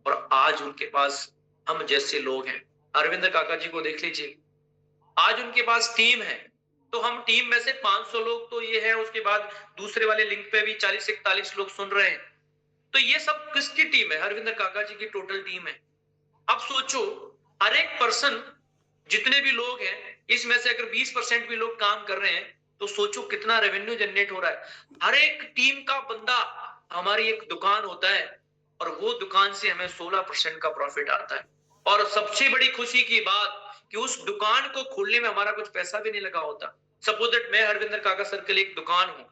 और आज उनके पास हम जैसे लोग हैं। अरविंद काका जी को देख लीजिए, आज उनके पास टीम है, तो हम टीम में से 500 लोग तो ये है, उसके बाद दूसरे वाले लिंक पे भी 40-41 लोग सुन रहे हैं। तो ये सब किसकी टीम है? हरविंदर काका जी की टोटल टीम है। अब सोचो, हर एक पर्सन, जितने भी लोग हैं, इसमें से अगर 20% भी लोग काम कर रहे हैं, तो सोचो कितना रेवेन्यू जनरेट हो रहा है। हर एक टीम का बंदा, हमारी एक दुकान होता है, और वो दुकान से हमें 16% का प्रॉफिट आता है। और सबसे बड़ी खुशी की बात कि उस दुकान को खोलने में हमारा कुछ पैसा भी नहीं लगा होता। सपोज दैट मैं हरविंदर काका सर के लिए एक दुकान हूं,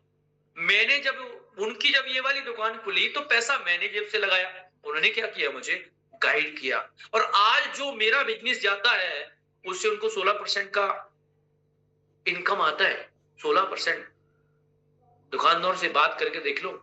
मैंने जब ये वाली दुकान खुली तो पैसा मैंने जेब से लगाया, उन्होंने क्या किया? मुझे गाइड किया। और आज जो मेरा बिजनेस जाता है उससे उनको 16% का इनकम आता है। 16%। दुकानदार से बात करके देख लो,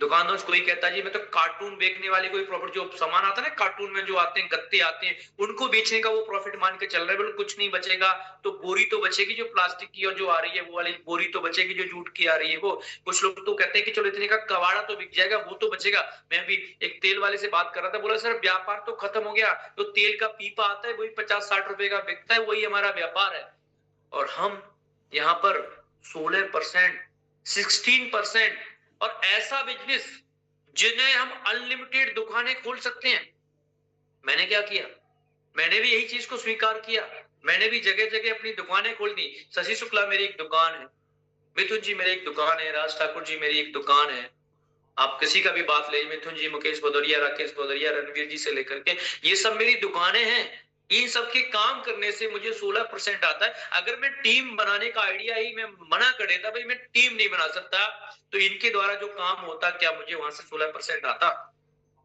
दुकानदार कोई कहता है जी मैं तो कार्टून बेचने वाले कोई प्रॉफिट, जो सामान आता है ना कार्टून में जो आते हैं, गत्ते आते हैं, उनको बेचने का वो प्रॉफिट मान के चल रहा है। बोले कुछ नहीं बचेगा, तो बोरी तो बचेगी जो प्लास्टिक की और जो आ रही है वो वाली बोरी तो बचेगी जो जूट की आ रही है वो। कुछ लोग तो कहते हैं कि चलो इतने का कबाड़ा तो बिक जाएगा, वो तो बचेगा। मैं अभी एक तेल वाले से बात कर रहा था, बोला सर व्यापार तो खत्म हो गया, तो तेल का पीपा आता है वही 50-60 रुपए का बिकता है, वही हमारा व्यापार है। और हम यहाँ पर 16%, 16%, और ऐसा बिजनेस जिन्हें हम अनलिमिटेड दुकानें खोल सकते हैं। मैंने क्या किया? मैंने भी यही चीज को स्वीकार किया, मैंने भी जगह जगह अपनी दुकानें खोल दी। शशि शुक्ला मेरी एक दुकान है, मिथुन जी मेरी एक दुकान है, राज ठाकुर जी मेरी एक दुकान है। आप किसी का भी बात ले, मिथुन जी, मुकेश भदौरिया, राकेश भदौरिया, रणवीर जी से लेकर के, ये सब मेरी दुकानें हैं। इन सब के काम करने से मुझे 16% आता है। अगर मैं टीम बनाने का आइडिया ही मैं मना कर देता, भाई मैं टीम नहीं बना सकता, तो इनके द्वारा जो काम होता, क्या मुझे वहां से 16% आता?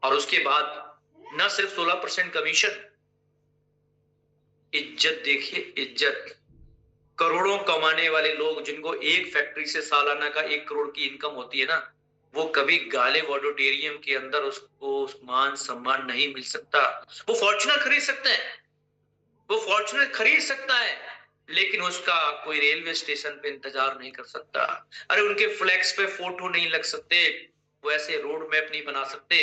और उसके बाद न सिर्फ 16% कमीशन, इज्जत देखिए, इज्जत। करोड़ों कमाने वाले लोग, जिनको एक फैक्ट्री से सालाना का 1 करोड़ की इनकम होती है ना, वो कभी गालिब ऑडिटोरियम के अंदर उसको मान सम्मान नहीं मिल सकता। वो फॉर्च्यूनर खरीद सकते हैं, वो फॉर्च्यूनर खरीद सकता है, लेकिन उसका कोई रेलवे स्टेशन पे इंतजार नहीं कर सकता। अरे उनके फ्लैक्स पे फोटो नहीं लग सकते, वो ऐसे रोड मैप नहीं बना सकते।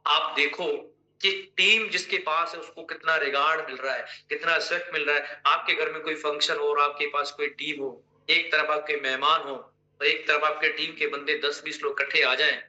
आप देखो कि टीम जिसके पास है उसको कितना रिगार्ड मिल रहा है, कितना रिस्पेक्ट मिल रहा है। आपके घर में कोई फंक्शन हो और आपके पास कोई टीम हो, एक तरफ आपके मेहमान हो और एक तरफ आपके टीम के बंदे 10-20 लोग इकट्ठे आ जाएं,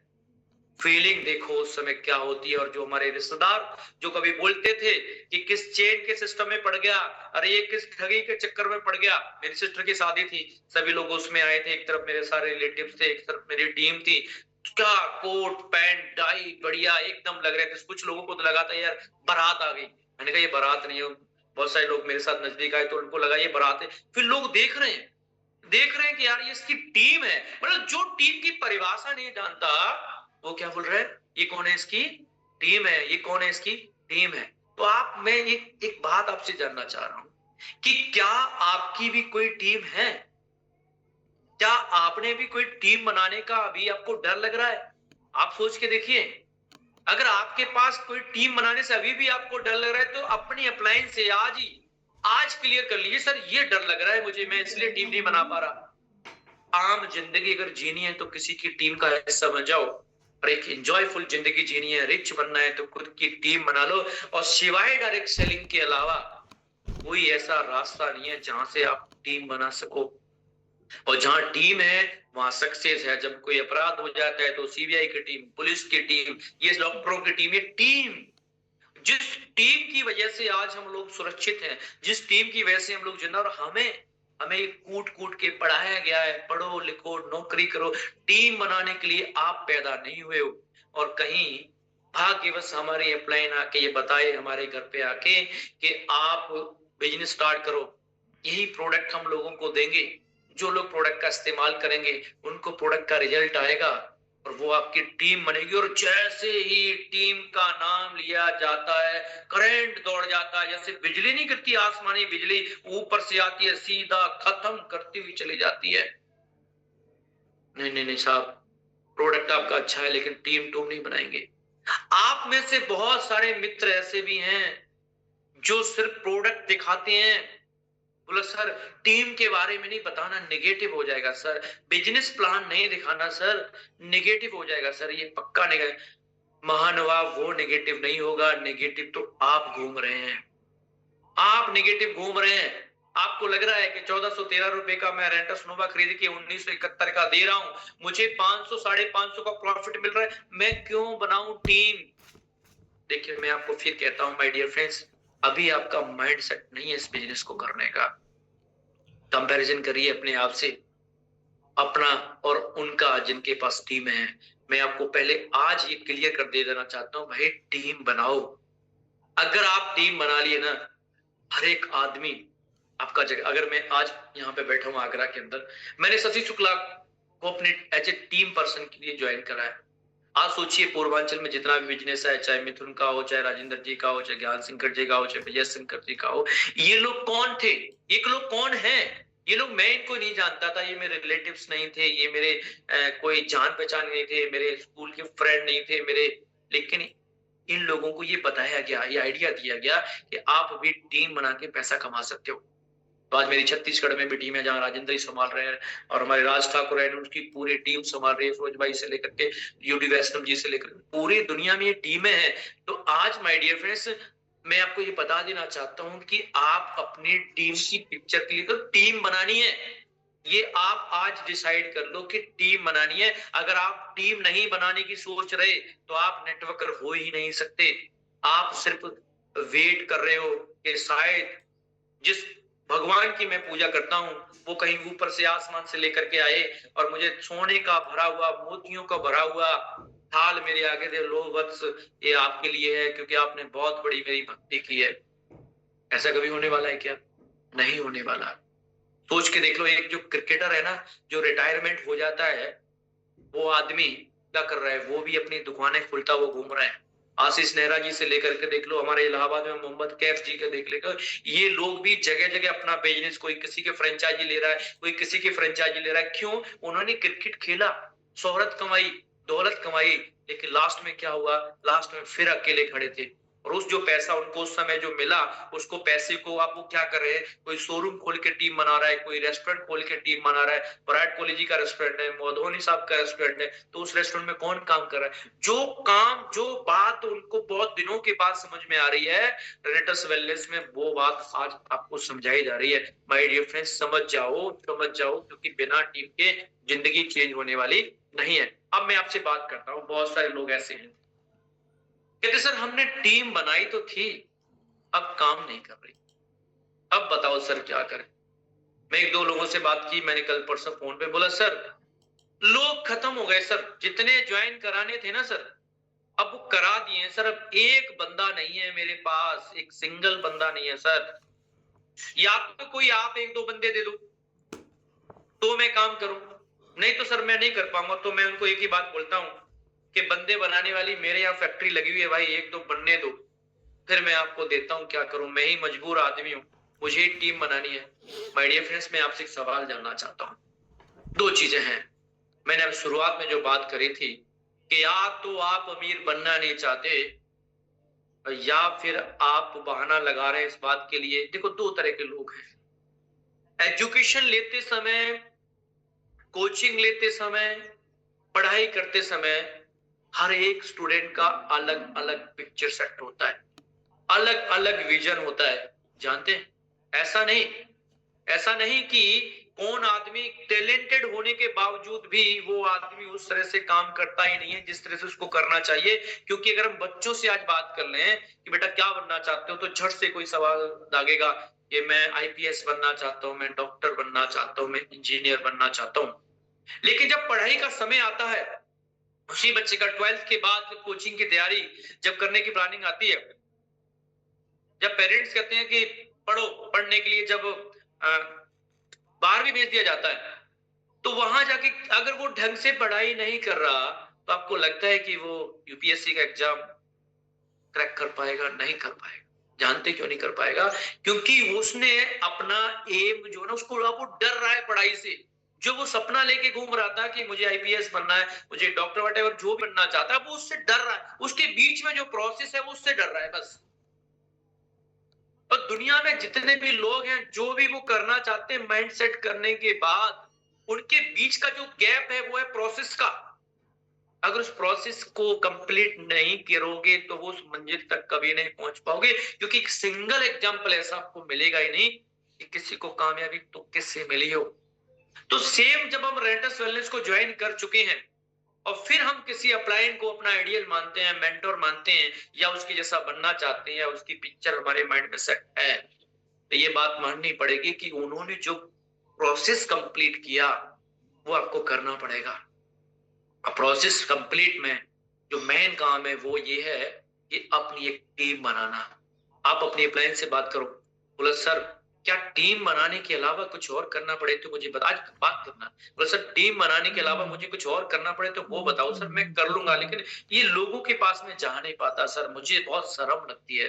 फीलिंग देखो उस समय क्या होती है। और जो हमारे रिश्तेदार जो कभी बोलते थे कि किस चेन के सिस्टम में पड़ गया, अरे ये किस ठगी के चक्कर में पड़ गया। मेरी सिस्टर की शादी थी, सभी लोग उसमें आए थे, एक तरफ मेरे सारे रिलेटिव्स थे, एक तरफ मेरी टीम थी। क्या कोट पैंट टाई बढ़िया एकदम लग रहे थे। कुछ लोगों को तो लगा था यार बारात आ गई, मैंने कहा ये बारात नहीं है। बहुत सारे लोग मेरे साथ नजदीक आए तो उनको लगा ये बारात है। फिर लोग देख रहे हैं कि यार ये इसकी टीम है। मतलब जो टीम की परिभाषा नहीं जानता वो क्या बोल रहा है, ये कौन है, इसकी टीम है, ये कौन है, इसकी टीम है। तो मैं एक बात आपसे जानना चाह रहा हूं कि क्या आपकी भी कोई टीम है? क्या आपने भी कोई टीम बनाने का अभी आपको डर लग रहा है? आप सोच के देखिए, अगर आपके पास कोई टीम बनाने से अभी भी आपको डर लग रहा है, तो अपनी अपलाइन से आज क्लियर कर लीजिए, सर ये डर लग रहा है मुझे, मैं इसलिए टीम नहीं बना पा रहा। आम जिंदगी अगर जीनी है तो किसी की टीम का हिस्सा बन जाओ। और एक एंजॉयफुल जिंदगी जीनी है, रिच बनना है तो खुद की टीम बना लो। और सिवाय डायरेक्ट सेलिंग के अलावा कोई ऐसा रास्ता नहीं है जहां से आप टीम बना सको। और जहां टीम है वहां सक्सेस है। जब कोई अपराध हो जाता है तो सीबीआई की टीम, पुलिस की टीम, ये डॉक्टरों की टीम, ये टीम, जिस टीम की वजह से आज हम लोग सुरक्षित हैं, जिस टीम की वजह से हम लोग जिंदा, और हमें कूट कूट के पढ़ाया गया है, पढ़ो लिखो नौकरी करो। टीम बनाने के लिए आप पैदा नहीं हुए हो। और कहीं भाग्यवश हमारे अपलाइन आके ये बताए हमारे घर पे आके कि आप बिजनेस स्टार्ट करो, यही प्रोडक्ट हम लोगों को देंगे। जो लोग प्रोडक्ट का इस्तेमाल करेंगे उनको प्रोडक्ट का रिजल्ट आएगा और वो आपकी टीम बनेगी। और जैसे ही टीम का नाम लिया जाता है करंट दौड़ जाता है। जैसे बिजली नहीं गिरती, आसमानी बिजली ऊपर से आती है, सीधा खत्म करती हुई चली जाती है। नहीं नहीं नहीं साहब, प्रोडक्ट आपका अच्छा है लेकिन टीम टूम नहीं बनाएंगे। आप में से बहुत सारे मित्र ऐसे भी हैं जो सिर्फ प्रोडक्ट दिखाते हैं। बोला सर टीम के बारे में नहीं बताना, नेगेटिव हो जाएगा सर। बिजनेस प्लान नहीं दिखाना सर, नेगेटिव हो जाएगा सर। ये पक्का नेगेटिव। महानुभाव वो नेगेटिव नहीं होगा, नेगेटिव तो आप घूम रहे हैं। आप नेगेटिव घूम रहे हैं। आपको लग रहा है कि 1413 रुपए का मैं रेंटस नोवा खरीद के 1971 का दे रहा हूं, मुझे 500 550 का प्रॉफिट मिल रहा है, मैं क्यों बनाऊं टीम। देखिए मैं आपको फिर कहता हूं माय डियर फ्रेंड्स, अभी आपका माइंड सेट नहीं है इस बिजनेस को करने का। कंपैरिजन करिए अपने आप से, अपना और उनका जिनके पास टीम है। मैं आपको पहले आज ये क्लियर कर दे देना चाहता हूं, भाई टीम बनाओ। अगर आप टीम बना लिए ना, हर एक आदमी आपका जगह। अगर मैं आज यहाँ पे बैठा हूँ आगरा के अंदर, मैंने शशि शुक्ला को अपने एज ए टीम पर्सन के लिए ज्वाइन करा है। आज सोचिए पूर्वांचल में जितना भी बिजनेस है, चाहे मिथुन का हो, चाहे राजेंद्र जी का हो, चाहे ज्ञान सिंह जी का हो, चाहे विजय शंकर जी का हो, ये लोग कौन थे, ये लोग कौन है। ये लोग, मैं इनको नहीं जानता था, ये मेरे रिलेटिव्स नहीं थे, ये मेरे कोई जान पहचान नहीं थे, मेरे स्कूल के फ्रेंड नहीं थे मेरे। लेकिन इन लोगों को ये बताया गया, ये आइडिया दिया गया कि आप भी टीम बना के पैसा कमा सकते हो। तो आज मेरी छत्तीसगढ़ में भी टीम है जहां राजेंद्र ही संभाल रहे हैं और हमारे राज ठाकुर है, उनकी पूरी टीम संभाल रही है, फिरोज भाई से लेकर के यूडी वैष्णव जी से लेकर पूरी दुनिया में ये टीमें हैं। तो आज माय डियर फ्रेंड्स, मैं आपको ये बता देना चाहता हूं कि आप अपनी टीम की पिक्चर के लिए तो टीम बनानी है। ये आप आज डिसाइड कर लो कि टीम बनानी है। अगर आप टीम नहीं बनाने की सोच रहे तो आप नेटवर्कर हो ही नहीं सकते। आप सिर्फ वेट कर रहे हो कि शायद जिस भगवान की मैं पूजा करता हूं वो कहीं ऊपर से आसमान से लेकर के आए और मुझे सोने का भरा हुआ, मोतियों का भरा हुआ थाल मेरे आगे दे। लो वत्स, ये आपके लिए है क्योंकि आपने बहुत बड़ी मेरी भक्ति की है। ऐसा कभी होने वाला है क्या? नहीं होने वाला। सोच के देख लो, एक जो क्रिकेटर है ना, जो रिटायरमेंट हो जाता है, वो आदमी क्या कर रहा है, वो भी अपनी दुकानें खुलता हुआ घूम रहा है। आशीष नेहरा जी से लेकर के देख लो, हमारे इलाहाबाद में मोहम्मद कैफ जी का देख लेकर, ये लोग भी जगह जगह अपना बिजनेस, कोई किसी के फ्रेंचाइजी ले रहा है, कोई किसी की फ्रेंचाइजी ले रहा है। क्यों? उन्होंने क्रिकेट खेला, शोहरत कमाई, दौलत कमाई, लेकिन लास्ट में क्या हुआ, लास्ट में फिर अकेले खड़े थे। और उस जो पैसा उनको उस समय जो मिला, उसको पैसे को आप वो क्या कर रहे हैं, कोई शोरूम खोल के टीम बना रहा है, कोई रेस्टोरेंट खोल के टीम बना रहा है। विराट कोहली जी का रेस्टोरेंट है, मोधोनी साहब का रेस्टोरेंट है, तो उस रेस्टोरेंट में कौन काम कर रहा है? जो काम, जो बात उनको बहुत दिनों के बाद समझ में आ रही है रेनेटस वेलनेस में, वो बात आज आपको समझाई जा रही है। माय डियर फ्रेंड्स, समझ जाओ, क्योंकि बिना टीम के जिंदगी चेंज होने वाली नहीं है। अब मैं आपसे बात करता हूँ, बहुत सारे लोग ऐसे हैं कहते सर हमने टीम बनाई तो थी, अब काम नहीं कर रही, अब बताओ सर क्या करें। मैं एक दो लोगों से बात की, मैंने कल परसों फोन पे, बोला सर लोग खत्म हो गए सर, जितने ज्वाइन कराने थे ना सर, अब वो करा दिए सर। अब एक बंदा नहीं है मेरे पास, एक सिंगल बंदा नहीं है सर। या तो कोई आप एक दो बंदे दे दो तो मैं काम करूं, नहीं तो सर मैं नहीं कर पाऊंगा। तो मैं उनको एक ही बात बोलता हूं कि बंदे बनाने वाली मेरे यहाँ फैक्ट्री लगी हुई है भाई, एक दो बनने दो, फिर मैं आपको देता हूँ। क्या करूं, मैं ही मजबूर आदमी हूं, मुझे एक टीम बनानी है। माय डियर फ्रेंड्स, मैं आपसे एक सवाल जानना चाहता हूं। दो चीजें हैं, मैंने अब शुरुआत में जो बात करी थी कि या तो आप अमीर बनना नहीं चाहते या फिर आप बहाना लगा रहे हैं इस बात के लिए। देखो, दो तरह के लोग हैं। एजुकेशन लेते समय, कोचिंग लेते समय, पढ़ाई करते समय हर एक स्टूडेंट का अलग अलग पिक्चर सेट होता है, अलग अलग विजन होता है, जानते हैं? ऐसा नहीं कि कौन आदमी टैलेंटेड होने के बावजूद भी वो आदमी उस तरह से काम करता ही नहीं है जिस तरह से उसको करना चाहिए। क्योंकि अगर हम बच्चों से आज बात कर लें कि बेटा क्या बनना चाहते हो, तो झट से कोई सवाल दागेगा कि मैं आईपीएस बनना चाहता हूं, मैं डॉक्टर बनना चाहता हूं, मैं इंजीनियर बनना चाहता हूं। लेकिन जब पढ़ाई का समय आता है, उसी बच्चे का 12th के बाद कोचिंग की तैयारी जब करने की प्लानिंग आती है, जब पेरेंट्स कहते हैं कि पढ़ो, पढ़ने के लिए जब 12वीं भेज दिया जाता है, तो वहां जाके अगर वो ढंग से पढ़ाई नहीं कर रहा, तो आपको लगता है कि वो यूपीएससी का एग्जाम क्रैक कर पाएगा? नहीं कर पाएगा। जानते क्यों नहीं कर पाएगा? क्योंकि उसने अपना एम जो ना, उसको अब वो डर रहा है पढ़ाई से। जो वो सपना लेके घूम रहा था कि मुझे आईपीएस बनना है, मुझे डॉक्टर व्हाटएवर जो बनना चाहता है, वो उससे डर रहा है। उसके बीच में जो प्रोसेस है वो उससे डर रहा है बस। और दुनिया में जितने भी लोग हैं, जो भी वो करना चाहते हैं माइंड सेट करने के बाद, उनके बीच का जो गैप है वो है प्रोसेस का। अगर उस प्रोसेस को कंप्लीट नहीं करोगे तो वो उस मंजिल तक कभी नहीं पहुंच पाओगे। क्योंकि एक सिंगल एग्जांपल ऐसा आपको मिलेगा ही नहीं कि किसी को कामयाबी तो किससे मिली हो। तो सेम जब हम रेंटस वेलनेस को ज्वाइन कर चुके हैं और फिर हम किसी अपलाइन को अपना आइडियल मानते हैं, मेंटोर मानते हैं, या उसके जैसा बनना चाहते हैं, या उसकी पिक्चर हमारे माइंड में सेट है, तो ये बात माननी पड़ेगी कि उन्होंने जो प्रोसेस कंप्लीट किया वो आपको करना पड़ेगा। प्रोसेस कंप्लीट में जो मेन काम है वो ये है कि अपनी एक टीम बनाना। आप अपनी अपलाइन से बात करो, बोला सर क्या टीम बनाने के अलावा कुछ और करना पड़े तो मुझे बता। आज बात करना, बोला सर टीम बनाने के अलावा मुझे कुछ और करना पड़े तो वो बताओ। सर मैं कर लूंगा, लेकिन ये लोगों के पास में जा नहीं पाता सर, मुझे बहुत शर्म लगती है।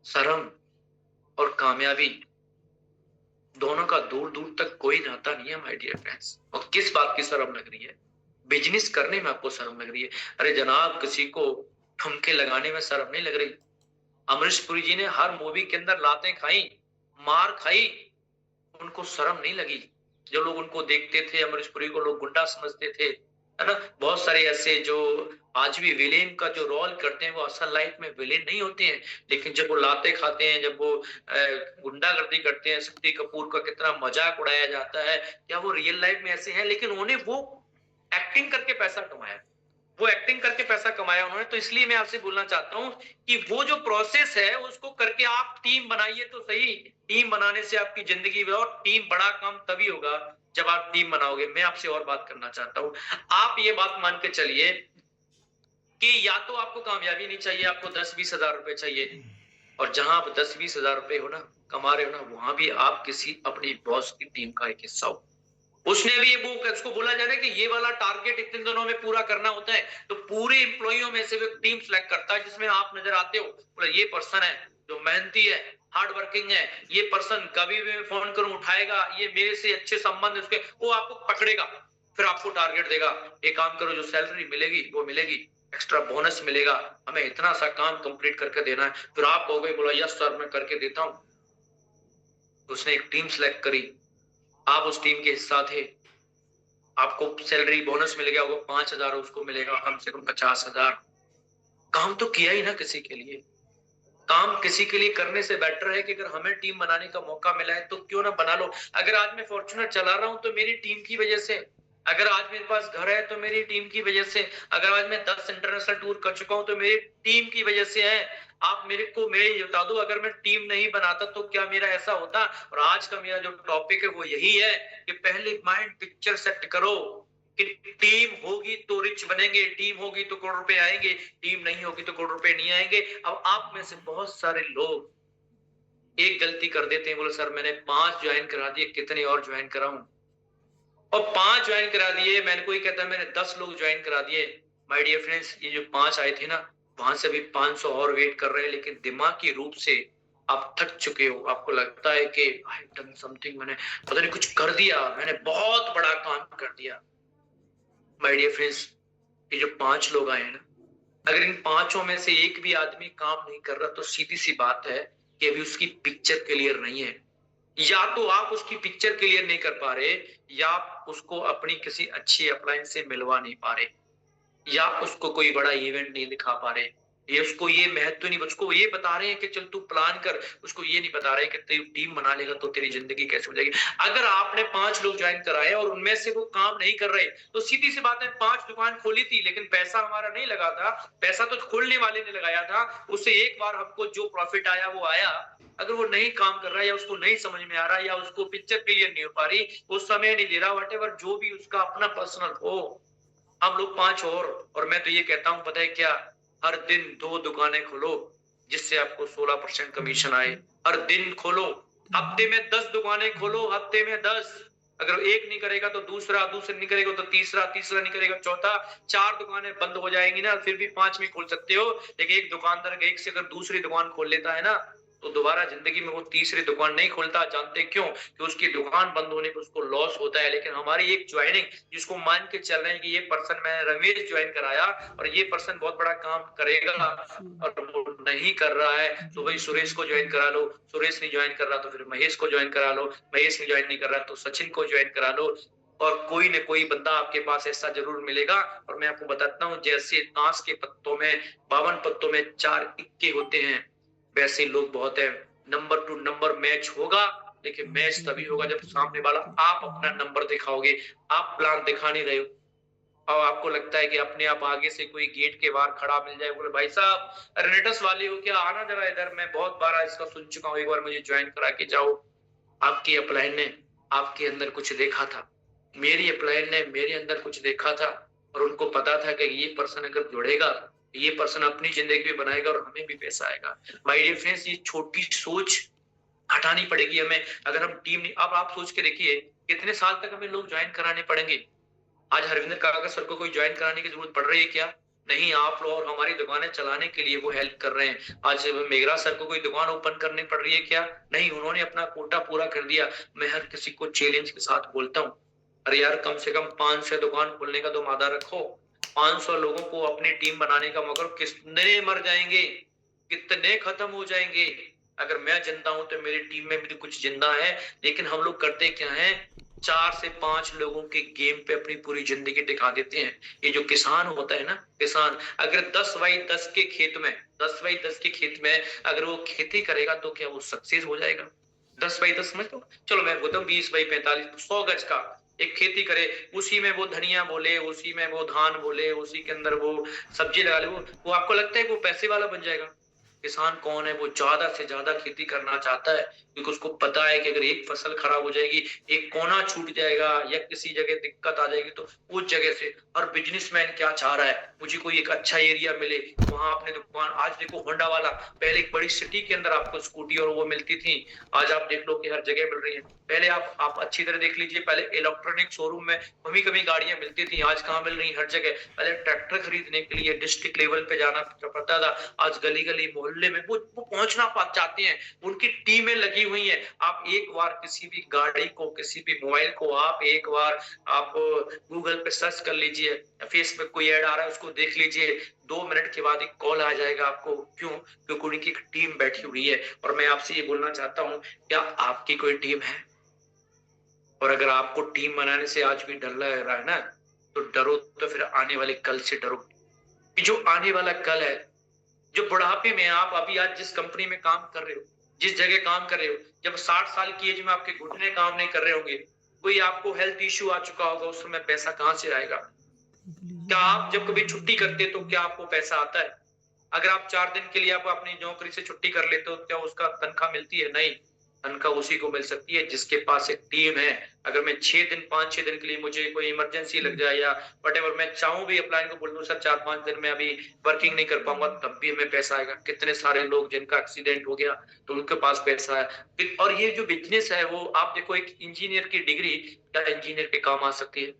शर्म और कामयाबी दोनों का दूर दूर तक कोई नाता नहीं है माय डियर फ्रेंड्स। और किस बात की शर्म लग रही है? बिजनेस करने में आपको शर्म लग रही है? अरे जनाब, किसी को ठुमके लगाने में शर्म नहीं लग रही? अमरीश पुरी जी ने हर मूवी के अंदर लातें खाई, मार खाई, उनको शर्म नहीं लगी। जो लोग उनको देखते थे, अमरीश पुरी को लोग गुंडा समझते थे, है ना। बहुत सारे ऐसे जो आज भी विलेन का जो रोल करते हैं वो असल लाइफ में विलेन नहीं होते हैं, लेकिन जब वो लाते खाते हैं, जब वो गुंडागर्दी करते हैं, शक्ति कपूर का कितना मजाक उड़ाया जाता है, क्या वो रियल लाइफ में ऐसे हैं? लेकिन उन्होंने वो एक्टिंग करके पैसा कमाया, वो एक्टिंग करके पैसा कमाया उन्होंने। तो इसलिए मैं आपसे बोलना चाहता हूं कि वो जो प्रोसेस है उसको करके आप टीम बनाइए तो सही। टीम बनाने से आपकी जिंदगी में, और टीम बड़ा काम तभी होगा जब आप टीम बनाओगे। मैं आपसे और बात करना चाहता हूं, आप ये बात मान के चलिए कि या तो आपको कामयाबी नहीं चाहिए, आपको 10-20 हजार रुपए चाहिए, और जहां आप 10-20 हजार रुपए हो ना कमा रहे हो ना, वहां भी आप किसी अपनी बॉस की टीम का एक हिस्सा हो। उसने भी वो उसको बोला जा रहा है कि ये वाला टारगेट इतने दिनों में पूरा करना होता है, तो पूरे एम्प्लॉइयों में से वो टीम सेलेक्ट करता है जिसमें आप नजर आते हो। बोला ये पर्सन है जो मेहनती है, हार्ड वर्किंग है, ये पर्सन कभी भी मैं फोन करूं उठाएगा, ये मेरे से अच्छे संबंध उसके, वो आपको पकड़ेगा, फिर आपको टारगेट देगा। एक काम करो, जो सैलरी मिलेगी वो मिलेगी, एक्स्ट्रा बोनस मिलेगा, हमें इतना सा काम कंप्लीट करके देना है। फिर आप हो गए, बोला यस सर मैं करके देता हूं। उसने एक टीम सेलेक्ट करी, आप उस टीम के हिस्सा थे, आपको सैलरी बोनस मिल गया, वो 5,000 उसको मिलेगा, कम से कम 50,000। काम तो किया ही ना किसी के लिए। काम किसी के लिए करने से बेटर है कि अगर हमें टीम बनाने का मौका मिला है तो क्यों ना बना लो। अगर आज मैं फॉर्च्यूनर चला रहा हूं तो मेरी टीम की वजह से, अगर आज मेरे पास घर है तो मेरी टीम की वजह से, अगर आज मैं 10 इंटरनेशनल टूर कर चुका हूं तो मेरी टीम की वजह से है। आप मेरे को मैं बता दो, अगर मैं टीम नहीं बनाता तो क्या मेरा ऐसा होता? और आज का मेरा जो टॉपिक है वो यही है कि पहले माइंड पिक्चर सेट करो कि टीम होगी तो रिच बनेंगे, टीम होगी तो करोड़ रुपए आएंगे, टीम नहीं होगी तो करोड़ रुपए नहीं आएंगे। अब आप में से बहुत सारे लोग एक गलती कर देते हैं, बोले सर मैंने 5 ज्वाइन करा दिए, कितने और ज्वाइन कराऊं? और 5 ज्वाइन करा दिए, मैंने कोई कहता है मैंने 10 लोग ज्वाइन करा दिए। माय डियर फ्रेंड्स, ये जो 5 आए थे ना, वहां से भी 500 और वेट कर रहे हैं, लेकिन दिमागी रूप से आप थक चुके हो। आपको लगता है कि आई डन समथिंग, मैंने पता नहीं कुछ कर दिया, मैंने बहुत बड़ा काम कर दिया। माय डियर फ्रेंड्स, ये जो 5 लोग आए हैं ना, अगर इन 5 में से एक भी आदमी काम नहीं कर रहा तो सीधी सी बात है कि अभी उसकी पिक्चर क्लियर नहीं है। या तो आप उसकी पिक्चर क्लियर नहीं कर पा रहे, या आप उसको अपनी किसी अच्छी अपलाइन से मिलवा नहीं पा रहे। या उसको कोई बड़ा इवेंट नहीं दिखा पा रहे, ये उसको ये महत्व नहीं, उसको ये बता रहे हैं कि चल तू प्लान कर, उसको ये नहीं बता रहे कि तेरी टीम बना लेगा तो तेरी जिंदगी कैसे हो जाएगी। अगर आपने 5 लोग ज्वाइन कराए और उनमें से वो काम नहीं कर रहे, तो सीधी सी बात है, 5 दुकान खोली थी लेकिन पैसा हमारा नहीं लगा था, पैसा तो खोलने वाले ने लगाया था, उससे एक बार हमको जो प्रॉफिट आया वो आया। अगर वो नहीं काम कर रहा है या उसको नहीं समझ में आ रहा है या उसको पिक्चर क्लियर नहीं हो पा रही, वो समय नहीं दे रहा, व्हाटएवर जो भी उसका अपना पर्सनल हो, हम लोग 5 और मैं तो ये कहता हूँ पता है क्या, हर दिन 2 दुकानें खोलो जिससे आपको 16% कमीशन आए। हर दिन खोलो, हफ्ते में 10 दुकानें खोलो, हफ्ते में 10। अगर एक नहीं करेगा तो दूसरा नहीं करेगा तो तीसरा नहीं करेगा चौथा। 4 दुकानें बंद हो जाएंगी ना, फिर भी 5वीं खोल सकते हो। लेकिन एक दुकानदार एक से अगर दूसरी दुकान खोल लेता है ना, तो दोबारा जिंदगी में वो तीसरी दुकान नहीं खोलता। जानते क्यों? कि उसकी दुकान बंद होने पर उसको लॉस होता है। लेकिन हमारी एक ज्वाइनिंग, जिसको मान के चल रहे हैं कि ये पर्सन, मैं रमेश ज्वाइन कराया और ये पर्सन बहुत बड़ा काम करेगा, और वो नहीं कर रहा है तो भाई सुरेश को ज्वाइन करा लो, सुरेश नहीं ज्वाइन कर रहा तो फिर महेश को ज्वाइन करा लो, महेश नहीं ज्वाइन नहीं कर रहा तो सचिन को ज्वाइन करा लो, और कोई न कोई बंदा आपके पास ऐसा जरूर मिलेगा। और मैं आपको बताता हूँ, जैसे ताश के पत्तों में 52 पत्तों में 4 इक्के होते हैं, वैसे लोग बहुत है। नंबर टू नंबर मैच होगा, लेकिन मैच तभी होगा जब सामने वाला आप अपना नंबर दिखाओगे। आप प्लान दिखा नहीं रहे हो, और आपको लगता है कि अपने आप आगे से कोई गेट के बाहर खड़ा मिल जाए, बोले भाई साहब रेनेटस वाले हो क्या, आना जरा इधर, मैं बहुत बार इसका सुन चुका हूँ, एक बार मुझे ज्वाइन करा के जाओ। आपकी अपलाइन ने आपके अंदर कुछ देखा था, मेरी अपलाइन ने मेरे अंदर कुछ देखा था, और उनको पता था कि ये पर्सन अगर जुड़ेगा, ये पर्सन अपनी जिंदगी भी बनाएगा और हमें भी पैसा आएगा। माय डियर फ्रेंड्स, ये छोटी सोच हटानी पड़ेगी हमें। अगर हम टीम नहीं, अब आप सोच के देखिए कितने साल तक हमें लोग ज्वाइन कराने पड़ेंगे। आज हरविंदर काका सर को कोई ज्वाइन कराने की जरूरत पड़ रही है क्या? नहीं, आप लोग और हमारी दुकानें चलाने के लिए वो हेल्प कर रहे हैं। आज मेघरा सर को कोई दुकान ओपन करनी पड़ रही है क्या? नहीं, उन्होंने अपना कोटा पूरा कर दिया। मैं हर किसी को चैलेंज के साथ बोलता हूँ, अरे यार कम से कम 500 दुकान खोलने का तो वादा रखो। 500 लोगों को अपनी टीम बनाने का मौका। कितने मर जाएंगे, कितने खत्म हो जाएंगे। अगर मैं जिंदा हूं तो मेरी टीम में भी तो कुछ जिंदा है। लेकिन हम लोग करते क्या है, 4 से 5 लोगों के गेम पे अपनी पूरी जिंदगी टिका देते हैं। ये जो किसान होता है ना, किसान अगर 10x10 के खेत में 10x10 के खेत में अगर वो खेती करेगा तो क्या वो सक्सेस हो जाएगा? 10x10 में तो चलो मैं बोलता हूँ 20x45 100 गज का एक खेती करे, उसी में वो धनिया बोले, उसी में वो धान बोले, उसी के अंदर वो सब्जी लगा ले, वो आपको लगता है कि वो पैसे वाला बन जाएगा? किसान कौन है, वो ज्यादा से ज्यादा खेती करना चाहता है, क्योंकि उसको पता है कि अगर एक फसल खराब हो जाएगी, एक कोना छूट जाएगा या किसी जगह दिक्कत आ जाएगी, तो उस जगह से। और बिजनेसमैन क्या चाह रहा है, मुझे कोई एक अच्छा एरिया मिले, वहां अपने दुकान। आज देखो होंडा वाला, पहले एक बड़ी सिटी के अंदर आपको स्कूटी और वो मिलती थी, आज आप देख लो कि हर जगह मिल रही है। पहले आप अच्छी तरह देख लीजिए, पहले इलेक्ट्रॉनिक शोरूम में कभी गाड़ियां मिलती थी, आज कहाँ मिल रही हर जगह। पहले ट्रैक्टर खरीदने के लिए डिस्ट्रिक्ट लेवल पे जाना पड़ता था, आज गली गली मोहल्ले में वो पहुंचना चाहते हैं, उनकी टीमें लगी हुई हैं। आप एक बार किसी भी गाड़ी को, किसी भी मोबाइल को आप एक बार आप गूगल पे सर्च कर लीजिए, फेसबुक कोई ऐड आ रहा है उसको देख लीजिए, 2 मिनट के बाद एक कॉल आ जाएगा आपको। क्यों? क्योंकि उनकी एक टीम बैठी हुई है। और मैं आपसे ये बोलना चाहता हूँ, क्या आपकी कोई टीम है? और अगर आपको टीम बनाने से आज भी डर लग रहा है ना, तो डरो तो फिर आने वाले कल से डरो। कि जो आने वाला कल है, जो बुढ़ापे में आप अभी आज जिस कंपनी में काम कर रहे हो, जिस जगह काम कर रहे हो, जब 60 साल की एज में आपके घुटने काम नहीं कर रहे होंगे, कोई आपको हेल्थ इश्यू आ चुका होगा, उस समय पैसा कहां से आएगा? क्या आप जब कभी छुट्टी करते तो क्या आपको पैसा आता है? अगर आप 4 दिन के लिए आप अपनी नौकरी से छुट्टी कर लेते हो, क्या उसका तनख्वाह मिलती है? नहीं, तनख्वाह उसी को मिल सकती है जिसके पास एक टीम है। अगर मैं 5-6 दिन के लिए मुझे कोई इमरजेंसी लग जाए या व्हाटएवर, मैं चाहूं भी अपलाइन को बोल दूं सर 4-5 दिन में अभी वर्किंग नहीं कर पाऊंगा, तब भी हमें पैसा आएगा। कितने सारे लोग जिनका एक्सीडेंट हो गया तो उनके पास पैसा है। और ये जो बिजनेस है, वो आप देखो, एक इंजीनियर की डिग्री क्या इंजीनियर के काम आ सकती है?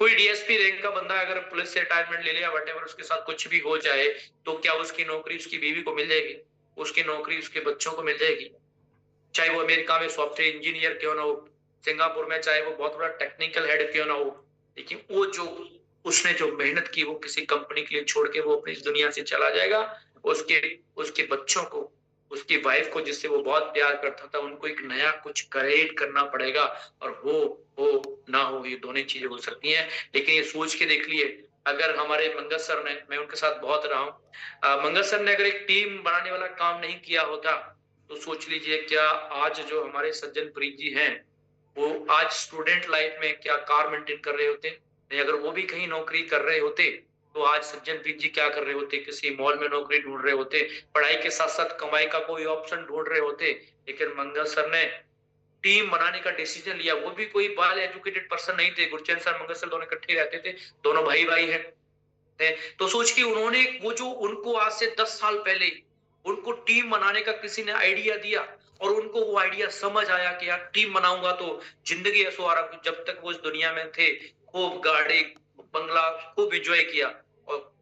कोई डीएसपी रैंक का बंदा अगर पुलिस से रिटायरमेंट ले लिया, व्हाटएवर, उसके साथ कुछ भी हो जाए, तो क्या उसकी नौकरी उसकी बीवी को मिल जाएगी? उसकी नौकरी उसके बच्चों को मिल जाएगी? चाहे वो अमेरिका में सॉफ्टवेयर इंजीनियर क्यों ना हो, सिंगापुर में चाहे वो बहुत बड़ा टेक्निकल हेड क्यों ना हो, लेकिन वो जो उसने जो मेहनत की, वो किसी कंपनी के लिए छोड़ के वो अपनी इस दुनिया से चला जाएगा। उसके उसके बच्चों को, उसकी वाइफ को, जिससे वो बहुत प्यार करता था, उनको एक नया कुछ क्रिएट करना पड़ेगा। और हो ना हो, ये दोनों चीजें हो सकती हैं। लेकिन ये सोच के देख लिए, अगर हमारे मंगल सर ने, मैं उनके साथ बहुत रहा हूँ, मंगल सर ने अगर एक टीम बनाने वाला काम नहीं किया होता तो सोच लीजिए क्या आज जो हमारे सज्जन प्रीत जी हैं वो आज स्टूडेंट लाइफ में क्या कार मेंटेन कर रहे होते, नहीं अगर वो भी कहीं नौकरी कर रहे होते तो आज सज्जन प्रीत जी क्या कर रहे होते, किसी मॉल में नौकरी ढूंढ रहे होते, पढ़ाई के साथ साथ कमाई का कोई ऑप्शन ढूंढ रहे होते। लेकिन मंगल सर ने टीम बनाने का डिसीजन लिया, वो भी कोई वेल एजुकेटेड पर्सन नहीं थे, गुरचैन सर मंगल सर दोनों इकट्ठे रहते थे, दोनों भाई भाई हैं। तो सोच के उन्होंने वो जो उनको आज से 10 साल पहले उनको टीम बनाने का किसी ने आइडिया दिया और उनको वो आइडिया समझ आया कि यार टीम बनाऊंगा तो जिंदगी ऐसो आ रहा, जब तक वो इस दुनिया में थे खूब गाड़ी बंगला खूब एंजॉय किया और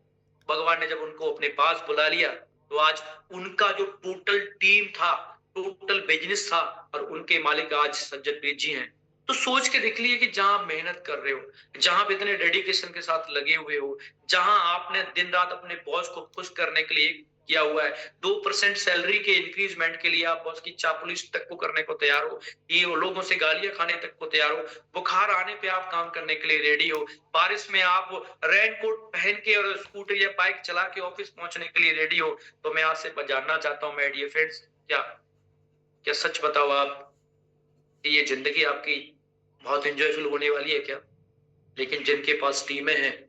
भगवान ने जब उनको अपने पास बुला लिया तो आज उनका जो टोटल टीम था, टोटल बिजनेस था और उनके मालिक आज सज्जन प्रीत जी हैं। तो सोच के देख लिए कि जहां आप मेहनत कर रहे हो, जहां आप इतने डेडिकेशन के साथ लगे हुए हो, जहां आपने दिन रात अपने बॉस को खुश करने के लिए किया हुआ है, 2% सैलरी के इंक्रीजमेंट के लिए आप बॉस की चापलूसी तक को करने को तैयार हो, ये लोगों से गालियां खाने तक को तैयार हो, बुखार आने पे आप काम करने के लिए रेडी हो, बारिश में आप रेन कोट पहन के और स्कूटर या बाइक चला के ऑफिस पहुंचने के लिए रेडी हो। तो मैं आपसे जानना चाहता हूं, माय डियर फ्रेंड्स, क्या क्या सच बताओ आप कि ये जिंदगी आपकी बहुत एंजॉयफुल होने वाली है क्या? लेकिन जिनके पास टीमें हैं,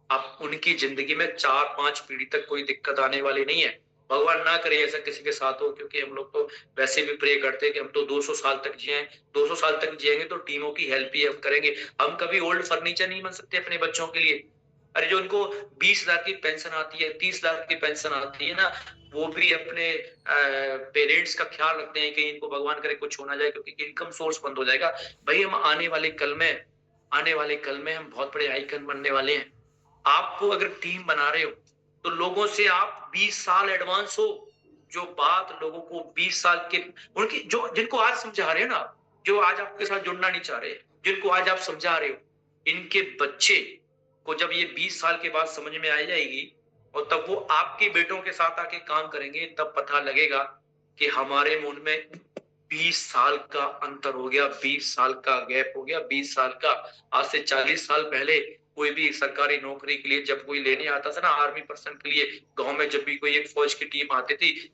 आप उनकी जिंदगी में 4-5 पीढ़ी तक कोई दिक्कत आने वाली नहीं है। भगवान ना करे ऐसा किसी के साथ हो, क्योंकि हम लोग तो वैसे भी प्रे करते हैं कि हम तो 200 साल तक जिए, 200 साल तक जिएंगे तो टीमों की हेल्प ही हम करेंगे। हम कभी ओल्ड फर्नीचर नहीं बन सकते अपने बच्चों के लिए। अरे जो उनको 20,000 की पेंशन आती है, 30,000 की पेंशन आती है ना, वो भी अपने पेरेंट्स का ख्याल रखते हैं कि इनको भगवान करे कुछ हो ना जाए, क्योंकि इनकम सोर्स बंद हो जाएगा। भाई हम आने वाले कल में हम बहुत बड़े आइकन बनने वाले हैं। आपको अगर टीम बना रहे हो तो लोगों से आप 20 साल एडवांस हो। जो बात लोगों को 20 साल के उनकी जो जिनको आज समझा रहे हो ना, जो आज आपके साथ जुड़ना नहीं चाह रहे, जिनको आज आप समझा रहे हो, इनके बच्चे को जब ये 20 साल के बाद समझ में आ जाएगी और तब वो आपके बेटों के साथ आके काम करेंगे, तब पता लगेगा कि हमारे मुंह में 20 साल का अंतर हो गया, 20 साल का गैप हो गया, 20 साल का। आज से 40 साल पहले कोई भी सरकारी नौकरी के लिए जब कोई लेने आता था ना, आर्मी पर्सन के लिए, गांव में जब भी कोई एक फौज की टीम आती थी,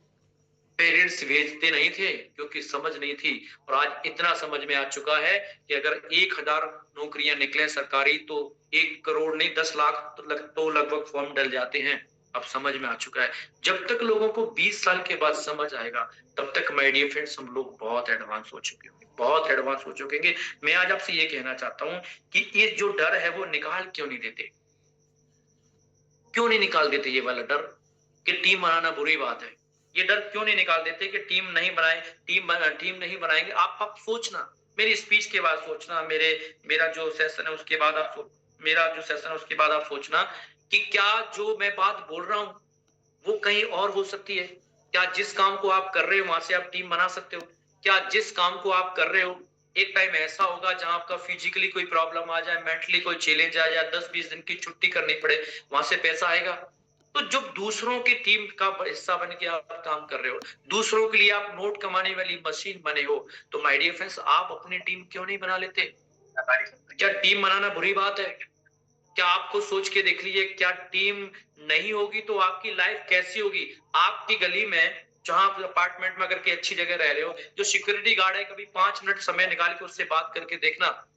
पेरेंट्स भेजते नहीं थे क्योंकि समझ नहीं थी। और आज इतना समझ में आ चुका है कि अगर 1000 नौकरियां निकले सरकारी तो 1 करोड़ नहीं 10 लाख तो लगभग फॉर्म डल जाते हैं। अब समझ में आ चुका है। जब तक लोगों को 20 साल के बाद समझ आएगा तब तक माय डियर फ्रेंड्स हम लोग बहुत एडवांस हो चुके होंगे, बहुत एडवांस हो चुके। मैं आज आपसे ये कहना चाहता हूँ कि ये जो डर है वो निकाल क्यों नहीं देते, क्यों नहीं निकाल देते ये वाला डर कि टीम बनाना बुरी बात है। ये डर क्यों नहीं निकाल देते कि टीम नहीं बनाए, टीम नहीं बनाएंगे। आप सोचना, मेरी स्पीच के बाद सोचना, मेरा जो सेशन है उसके बाद आप सोचना कि क्या जो मैं बात बोल रहा हूँ वो कहीं और हो सकती है। क्या जिस काम को आप कर रहे हो वहां से आप टीम बना सकते हो? क्या जिस काम को आप कर रहे हो एक टाइम ऐसा होगा जहां आपका फिजिकली कोई प्रॉब्लम आ जाए, मेंटली कोई चैलेंज आ जाए, 10-20 दिन की छुट्टी करनी पड़े, वहां से पैसा आएगा? तो जब दूसरों की टीम का हिस्सा बन के आप काम कर रहे हो, दूसरों के लिए आप नोट कमाने वाली मशीन बने हो, तो माय डियर फ्रेंड्स आप अपनी टीम क्यों नहीं बना लेते? क्या टीम बनाना बुरी बात है? क्या आपको सोच के देख लीजिए, क्या टीम नहीं होगी तो आपकी लाइफ कैसी होगी? आपकी गली में जहां आप अपार्टमेंट में अगर के अच्छी जगह रह रहे हो, जो सिक्योरिटी गार्ड है, कभी 5 मिनट समय निकाल के उससे बात करके देखना,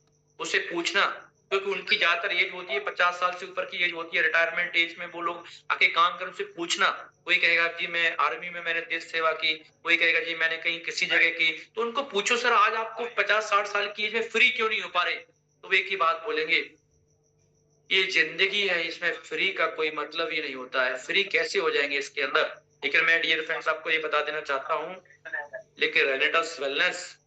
उससे पूछना, क्योंकि उनकी ज्यादातर एज होती है 50 साल से ऊपर की एज होती है, रिटायरमेंट एज में वो लोग आके काम कर, उससे पूछना। कोई कहेगा जी मैं आर्मी में मैंने देश सेवा की, कोई कहेगा जी मैंने कहीं किसी जगह की। तो उनको पूछो सर आज आपको 50-60 साल की एज में फ्री क्यों नहीं हो पा रहे? तो वो एक ही बात बोलेंगे, ये जिंदगी है, इसमें फ्री का कोई मतलब ही नहीं होता है, फ्री कैसे हो जाएंगे इसके अंदर। लेकिन मैं डियर फ्रेंड्स आपको ये बता देना चाहता हूँ, लेकिन रेनेटस वेलनेस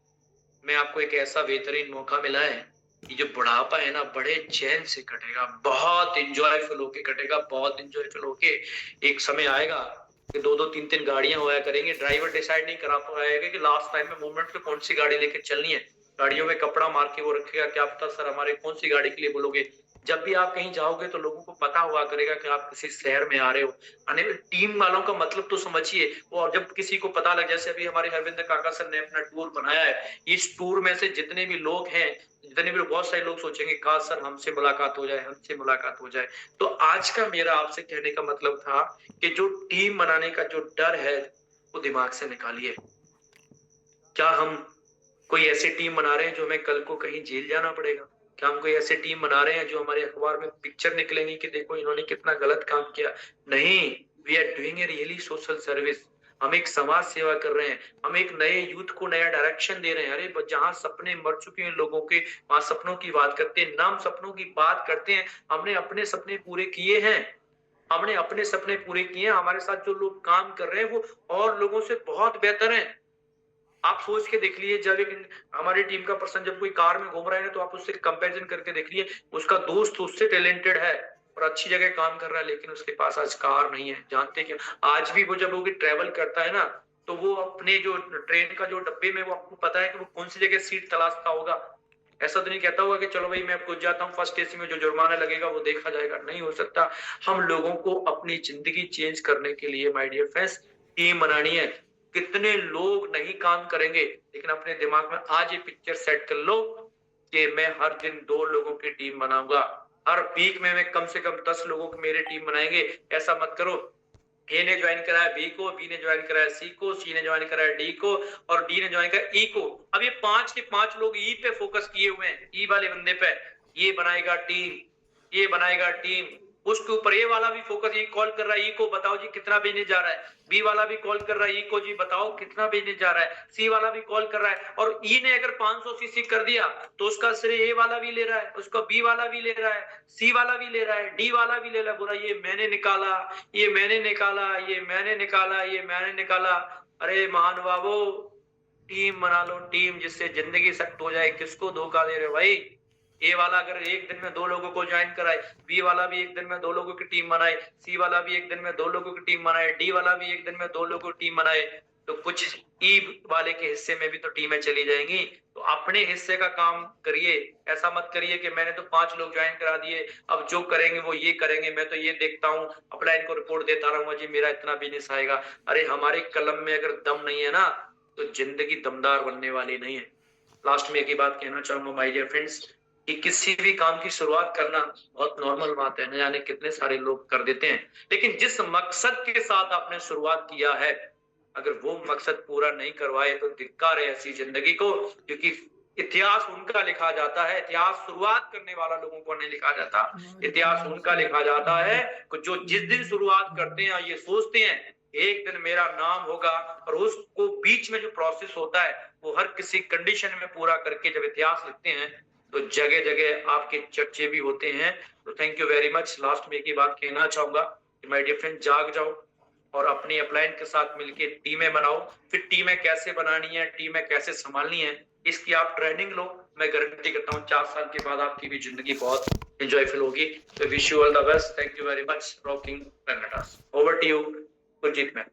में आपको एक ऐसा बेहतरीन मौका मिला है कि जो बुढ़ापा है ना बड़े चैन से कटेगा, बहुत इंजॉयफुल होके कटेगा, बहुत इंजॉयफुल होके। एक समय आएगा कि 2-2 3-3 गाड़ियां होया करेंगे, ड्राइवर डिसाइड नहीं करा पाएगा कि लास्ट टाइम में मूवमेंट पे कौन सी गाड़ी लेके चलनी है, गाड़ियों में कपड़ा मार के वो रखेगा, क्या पता सर हमारे कौन सी गाड़ी के लिए बोलोगे, जब भी आप कहीं जाओगे तो लोगों को पता हुआ करेगा कि आप किसी शहर में आ रहे हो। टीम वालों का मतलब तो समझिए। और जब किसी को पता लग, जैसे अभी हमारे हरविंदर काका सर ने अपना टूर बनाया है, इस टूर में से जितने भी लोग हैं, जितने भी बहुत सारे लोग सोचेंगे काश सर हमसे मुलाकात हो जाए, हमसे मुलाकात हो जाए। तो आज का मेरा आपसे कहने का मतलब था कि जो टीम बनाने का जो डर है वो दिमाग से निकालिए। क्या हम कोई ऐसी टीम बना रहे हैं जो हमें कल को कहीं जेल जाना पड़ेगा? क्या हम कोई ऐसे टीम बना रहे हैं जो हमारे अखबार में पिक्चर निकलेंगी कि देखो इन्होंने कितना गलत काम किया? नहीं, we are doing a really social service. हम एक समाज सेवा कर रहे हैं, हम एक नए यूथ को नया डायरेक्शन दे रहे हैं। अरे जहां सपने मर चुके हैं लोगों के, वहां सपनों की बात करते हैं, नाम सपनों की बात करते हैं। हमने अपने सपने पूरे किए हैं, हमने अपने सपने पूरे किए हैं। हमारे साथ जो लोग काम कर रहे हैं वो और लोगों से बहुत बेहतर हैं। आप सोच के देख लीजिए, जब एक हमारी टीम का पर्सन जब कोई कार में घूम रहा है तो आप उससे कंपैरिजन करके देख लीजिए, उसका दोस्त उससे टैलेंटेड है और अच्छी जगह काम कर रहा है, लेकिन उसके पास आज कार नहीं है। जानते क्यों? आज भी वो जब वो ट्रेवल करता है ना, तो वो अपने जो ट्रेन का जो डब्बे में, वो आपको पता है कि वो कौन सी जगह सीट तलाशता होगा। ऐसा तो नहीं कहता होगा कि चलो भाई मैं कुछ जाता हूँ फर्स्ट एसी में, जो जुर्माना लगेगा वो देखा जाएगा। नहीं हो सकता। हम लोगों को अपनी जिंदगी चेंज करने के लिए माय डियर फ्रेंड्स टीम बनानी है। कितने लोग नहीं काम करेंगे, लेकिन अपने दिमाग में आज ये पिक्चर सेट कर लो कि मैं हर दिन 2 लोगों की टीम बनाऊंगा, हर वीक में मैं कम से कम 10 लोगों की मेरी टीम बनाएंगे। ऐसा मत करो ए ने ज्वाइन कराया बी को, बी ने ज्वाइन कराया सी को, सी ने ज्वाइन कराया डी को और डी ने ज्वाइन कराया ई को। अब ये 5 के 5 लोग ई पे फोकस किए हुए हैं, ई वाले बंदे पे। ये बनाएगा टीम, ये बनाएगा टीम। उसके ऊपर ए वाला भी फोकस, ये कॉल कर रहा है ई को, बताओ जी कितना भेजने जा रहा है। बी वाला भी कॉल कर रहा है ई को, जी बताओ कितना भेजने जा रहा है। सी वाला भी कॉल कर रहा है, और ई ने अगर 500 सीसी कर दिया तो उसका श्रेय ए वाला भी ले रहा है, उसका बी वाला भी ले रहा है, सी वाला भी ले रहा है, डी वाला भी ले रहा है। बोला ये मैंने निकाला, ये मैंने निकाला, ये मैंने निकाला, ये मैंने निकाला। अरे महानुभावो, टीम बना लो, टीम जिससे जिंदगी सख्त हो जाए। किसको धोखा दे रहे हो भाई? ए वाला अगर एक दिन में 2 लोगों को ज्वाइन कराए, बी वाला भी एक दिन में 2 लोगों की टीम बनाए, सी वाला भी एक दिन में 2 लोगों की टीम बनाए, डी वाला भी एक दिन में 2 लोगों की टीम बनाए, तो कुछ ई वाले के हिस्से में भी तो टीमें चली जाएंगी। तो अपने हिस्से का काम करिए। ऐसा मत करिए कि मैंने तो 5 लोग ज्वाइन करा दिए, अब जो करेंगे वो ये करेंगे, मैं तो ये देखता हूँ, अपना इनको रिपोर्ट देता रहूंगा जी, मेरा इतना बिजनेस आएगा। अरे हमारे कलम में अगर दम नहीं है ना, तो जिंदगी दमदार बनने वाली नहीं है। लास्ट में एक ही बात कहना चाहूंगा माय डियर फ्रेंड्स, कि किसी भी काम की शुरुआत करना बहुत नॉर्मल बात है, न जाने कितने सारे लोग कर देते हैं, लेकिन जिस मकसद के साथ आपने शुरुआत किया है, अगर वो मकसद पूरा नहीं करवाए तो धिक्कार है ऐसी जिंदगी को। क्योंकि इतिहास उनका लिखा जाता है, इतिहास शुरुआत करने वाला लोगों को नहीं लिखा जाता, इतिहास उनका लिखा जाता है जो जिस दिन शुरुआत करते हैं ये सोचते हैं एक दिन मेरा नाम होगा, और उसको बीच में जो प्रोसेस होता है वो हर किसी कंडीशन में पूरा करके जब इतिहास लिखते हैं तो जगह जगह आपके चर्चे भी होते हैं। तो thank you very much. Last में एक ही बात कहना चाहूंगा कि माय डियर फ्रेंड, जाग जाओ और अपनी अपलाइन के साथ मिलकर टीमें बनाओ। फिर टीमें कैसे बनानी है, टीमें कैसे संभालनी है, इसकी आप ट्रेनिंग लो। मैं गारंटी करता हूँ 4 साल के बाद आपकी भी जिंदगी बहुत एंजॉयफुल होगी। तो wish you all the best. Thank you very much. Rocking Kannada. Over to you Gurjeet ma'am.